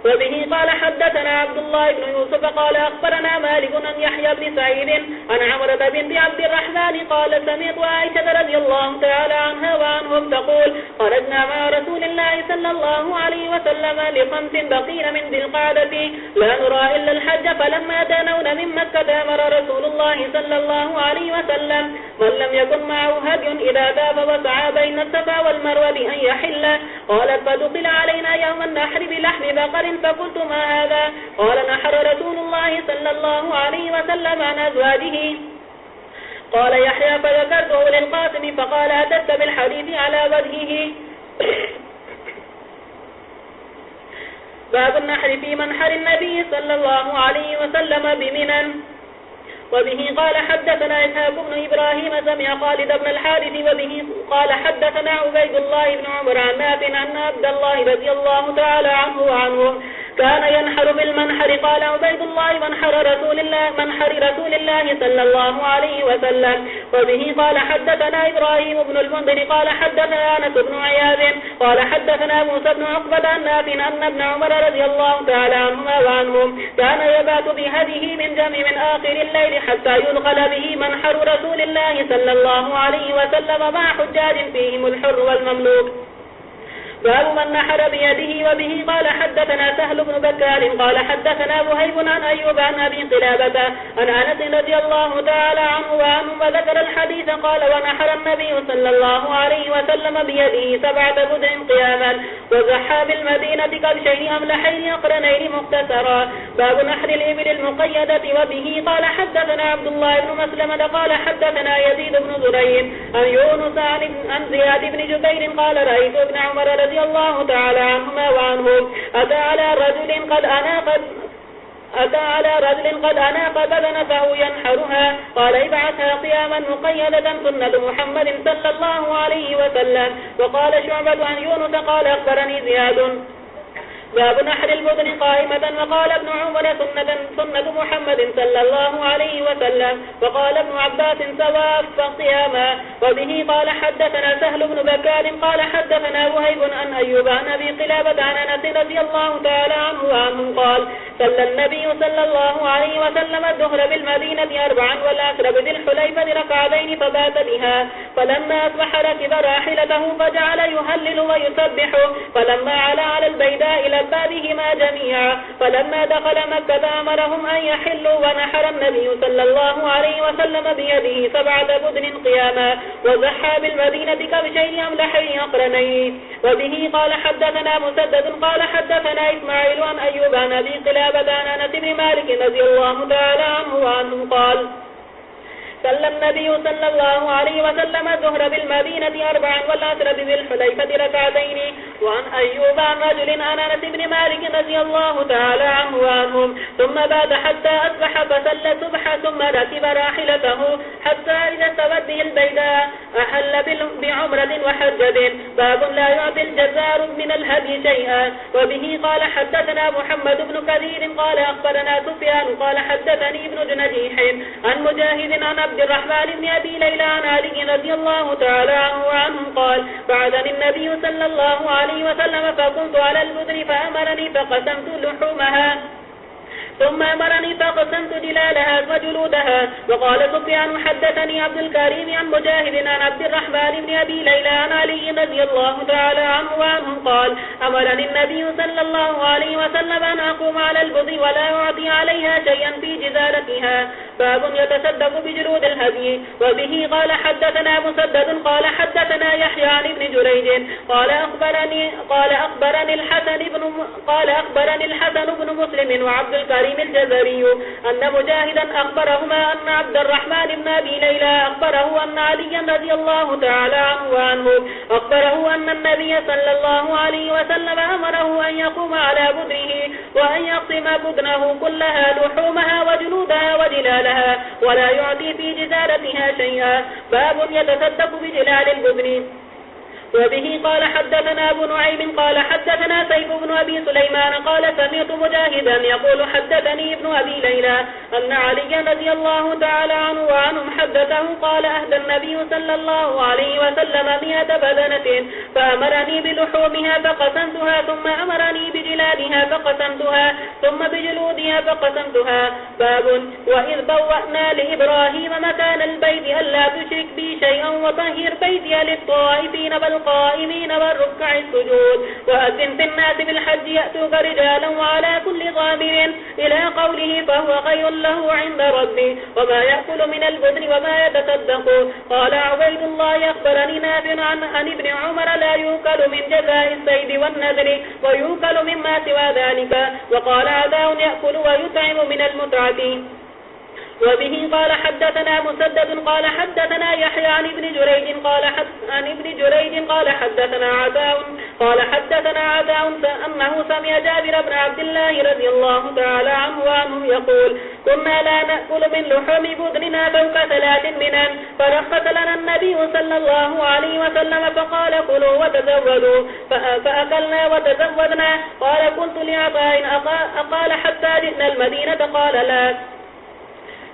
وبه قال حدثنا عبد الله بن يوسف قال أخبرنا مالك عن يحيى بن سعيد عن عمرة بنت عبد الرحمن قال سمعت عائشة رضي الله تعالى عنها وعنهم تقول خرجنا مع رسول الله صلى الله عليه وسلم ل5 بقين من ذي القعدة لا نرى إلا الحج فلما دنون من مكة أمر رسول الله صلى الله عليه وسلم من لم يكن معه هدي إذا ذاب وسعى بين الصفا والمروة أن يحل. قالت فدخل علينا يوم النحر بلحم بقر فقلت ما هذا قال نحر رسول الله صلى الله عليه وسلم عن أزواجه. قال يحيى فذكرته للقاسم فقال أتت بالحديث على وجهه. باب النحر في منحر النبي صلى الله عليه وسلم بمنى. وبه قال حدثنا إسحاق بن إبراهيم سمع خالد بن الحارث وبه قال حدثنا عبيد الله بن عمر عن نافع أن عبد الله رضي الله تعالى عنه وعنه كان ينحر بالمنحر. قال عبيد الله منحر رسول الله صلى الله عليه وسلم. وبه قال حدثنا إبراهيم بن المنذر قال حدثنا أنس بن عياذ قال حدثنا موسى بن عقبة عن نافع أن ابن عمر رضي الله تعالى عنهما وعنهم كان يبات بهديه من جمع من آخر الليل حتى يدخل به منحر رسول الله صلى الله عليه وسلم مع حجاج فيهم الحر والمملوك. باب من نحر بيده. وبه قال حدثنا سهل بن بكار قال حدثنا وهيب عن أيوب عن أبي قلابة عن أنس رضي الله تعالى عنه وعنه وذكر الحديث قال ونحر النبي صلى الله عليه وسلم بيده 7 بدع قياما وزحى بالمدينة كبشين أملحين أقرنين مختصرا. باب نحر الإبل المقيدة. وبه قال حدثنا عبد الله بن مسلمة قال حدثنا يزيد بن زريع عن يونس عن زياد بن جبير قال رأيت ابن عمر رضي الله تعالى عنهما وعنهم أتى على رجل قد أناق أتى على رجل قد أناق بدنته ينحرها قال ابعثها قياما مقيدة سنة محمد صلى الله عليه وسلم. وقال شعبة عن يونس قال أخبرني زياد باب نحر البدن قائمة. وقال ابن عمر سنة محمد صلى الله عليه وسلم. وقال ابن عباس سواء فقياما. وبه قال حدثنا سهل بن بكار قال حدثنا وهيب عن أيوب عن أبي قلابة عن أنس رضي الله تعالى عنه وعنه قال صلى النبي صلى الله عليه وسلم الظهر بالمدينة 4 والعصر بذي الحليفة ركعتين فبات بها. فلما أصبح ركب راحلته فجعل يهلل ويسبح. فلما علا على البيداء لبى بهما جميعا. فلما دخل مكة أمرهم أن يحلوا ونحر النبي صلى الله عليه وسلم بيده 7 بدن قياما وزحى بالمدينة كبشين أملحين أقرنين. وبه قال حدثنا مسدد قال حدثنا إسماعيل عن أيوب عن أبي قلابة عن أنس بن مالك رضي الله تعالى عنه وعنه قال صلى النبي صلى الله عليه وسلم الظهر بالمدينة 4 والعصر بذي الحليفة ركعتين. وعن أيوب عن رجل عن أنس بن مالك رضي الله تعالى عنه وعنهم ثم بات حتى أصبح فصلى الصبح ثم ركب راحلته حتى إذا استوت به البيداء أحل بعمرة وحجة. باب لا يعطي الجزار من الهدي شيئا. وبه قال حدثنا محمد بن كثير قال أخبرنا سفيان قال حدثني ابن جنجيح عن مجاهد عن عبد الرحمن بن أبي ليلى عن علي رضي الله تعالى عنه وعنهم قال بعثني النبي صلى الله عليه وسلم فكنت على البدن فأمرني فقسمت لحومها ثم أمرني فقسمت جلالها وجلودها. وقال سفيان حدثني عبد الكريم عن مجاهد عن عبد الرحمن بن أبي ليلى عن علي رضي الله تعالى عنه وعنهم قال أمرني النبي صلى الله عليه وسلم أن أقوم على البدن ولا أعطي عليها شيئا في جزالتها. باب يتصدق بجلود الهدي. وبه قال حدثنا مسدد قال حدثنا يحيى عن ابن جريج قال أخبرني الحسن بن مسلم وعبد الكريم الجزري أن مجاهدا أخبرهما أن عبد الرحمن بن أبي ليلى أخبره أن عليا رضي الله تعالى عنه وعنه أخبره أن النبي صلى الله عليه وسلم أمره أن يقوم على بدنه وأن يقسم بدنه كلها لحومها وجلودها وجلالها ولا يعطي في جزالتها شيئا. باب يتصدق بجلال البدن. وبه قال حدثنا أبو نعيم قال حدثنا سيف بن أبي سليمان قال سمعت مجاهدا يقول حدثني ابن أبي ليلى أن عليا رضي الله تعالى عنه وعنهم حدثه قال أهدى النبي صلى الله عليه وسلم 100 بدنة فأمرني بلحومها فقسمتها ثم أمرني بجلالها فقسمتها ثم بجلودها فقسمتها. باب وإذ بوأنا لإبراهيم مكان البيت ألا تشرك بي شيئا وطهر بيتي للطائفين والقائمين والركع السجود وأذن في الناس بالحج يأتوك رجالا وعلى كل ضامر إلى قوله فهو خير له عند ربي وما يأكل من البدن وما يتصدق. قال عبيد الله أخبرني نافع عن ابن عمر لا يوكل من جزاء الصيد والنذر ويوكل مما سوى ذلك. وقال عداء يأكل ويطعم من المتعة. وبه قال حدثنا مسدد قال حدثنا يحيى عن ابن جريج قال حدثنا عداء قال حدثنا عداء أنه سمع جابر بن عبد الله رضي الله تعالى عنه وعنه يقول كنا لا نأكل من لحوم بدننا فوق 3 منن فرخص لنا النبي صلى الله عليه وسلم فقال كلوا وتزودوا فأكلنا وتزودنا. قال قلت لعطاء أقال حتى جئنا المدينة قال لا.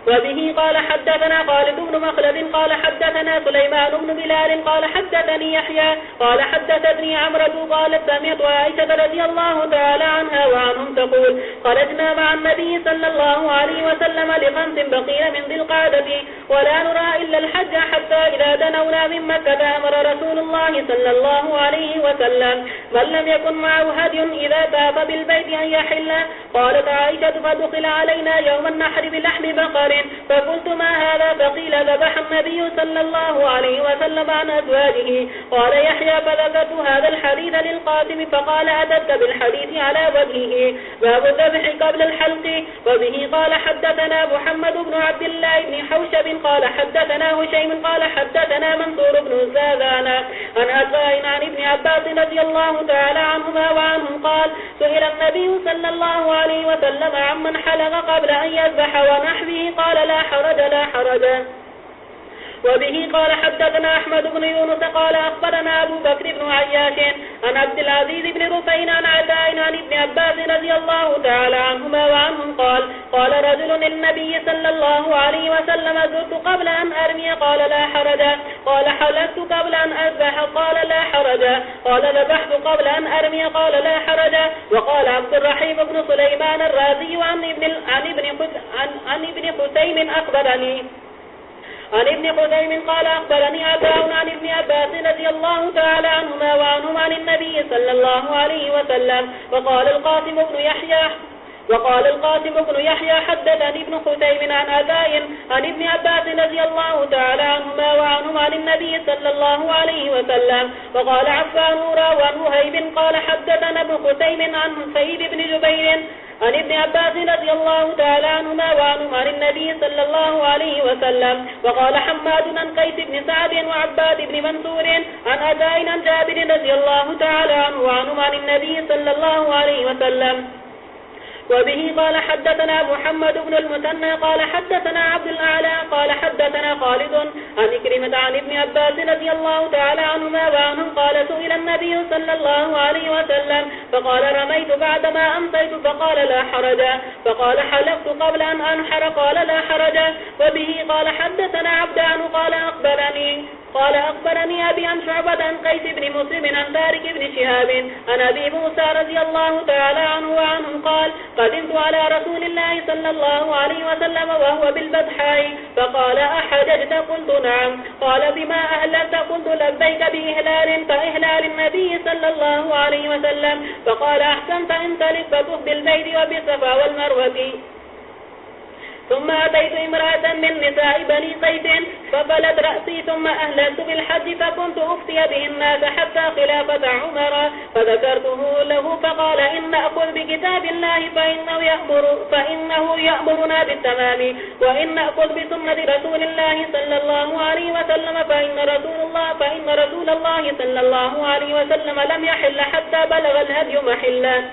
وبه قال حدثنا خالد بن مخلد قال حدثنا سليمان بن بلال قال حدثني يحيى قال حدثتني عمرة قالت سمعت عائشة رضي الله تعالى عنها وعنهم تقول خرجنا مع النبي صلى الله عليه وسلم ل5 بقين من ذي القعدة ولا نرى إلا الحج حتى إذا دنونا من مكة أمر رسول الله صلى الله عليه وسلم من لم يكن معه هدي إذا طاف بالبيت أن يحل. قالت عائشة فدخل علينا يوم النحر بلحم بقر فقلت ما هذا فقيل ذبح النبي صلى الله عليه وسلم عن أزواجه. قال يحيى فذكرت هذا الحديث للقاسم فقال أتت بالحديث على وجهه. باب الذبح قبل الحلق. وبه قال حدثنا محمد بن عبد الله بن حوشب قال حدثنا هشيم قال حدثنا منصور بن الزاذان عن أبي عن ابن عباس رضي الله تعالى عنهما وعنهم قال سئل النبي صلى الله عليه وسلم عمن حلق قبل أن يذبح ونحوه قال لا حرج لا حرج. وبه قال حدثنا أحمد بن يونس قال أخبرنا أبو بكر بن عياش عن عبد العزيز بن رفين عن عتاء عن ابن عباس رضي الله تعالى عنهما وعنهم قال رجل للنبي صلى الله عليه وسلم زرت قبل أن أرمي قال لا حرج. قال حلقت قبل أن أذبح قال لا حرج. قال ذبحت قبل أن أرمي قال لا حرج. وقال عبد الرحيم بن سليمان الرازي عن ابن حسين أخبرني عن ابن خزيم قال أخبرني عطاء عن ابن عباس رضي الله تعالى عنهما وعنهم عن النبي صلى الله عليه وسلم. وقال القاسم بن يحيى حدثني ابن خزيم عن عطاء عن ابن عباس رضي الله تعالى عنهما وعنهم عن النبي صلى الله عليه وسلم. وقال عفان وعن وهيب قال حدثنا ابن خزيم عن سعيد بن جبير عن ابن عباس رضي الله تعالى عنهما وعنهم عن النبي صلى الله عليه وسلم. وقال حماد عن قيس بن سعد وعباد بن منصور عن عطاء عن جابر رضي الله تعالى عنه وعنهم عن النبي صلى الله عليه وسلم. وبه قال حدثنا محمد بن المثنى قال حدثنا عبد الأعلى قال حدثنا خالد عن إكرمة عن ابن عباس رضي الله تعالى عنهما وعنهم قال سئل النبي صلى الله عليه وسلم فقال رميت بعدما أمسيت فقال لا حرج. فقال حلقت قبل أن أنحر قال لا حرج. وبه قال حدثنا عبدان قال أخبرني أبي عن شعبة عن قيس بن مسلم عن تارك بن شهاب عن أبي موسى رضي الله تعالى عنه وعنهم قال قدمت على رسول الله صلى الله عليه وسلم وهو بالبطحاء فقال أحججت قلت نعم. قال بما أهللت قلت لبيك بإهلال كإهلال النبي صلى الله عليه وسلم. فقال أحسنت انطلق فطف بالبيت وبالصفا والمروة. ثم أتيت امرأة من نساء بني قيس فبلت رأسي ثم أهللت بالحج فكنت أفتي به الناس حتى خلافة عمر فذكرته له فقال إن نأخذ بكتاب الله فإنه يأمرنا بالتمام وإن نأخذ بسنة رسول الله صلى الله عليه وسلم فإن رسول الله صلى الله عليه وسلم لم يحل حتى بلغ الهدي محله.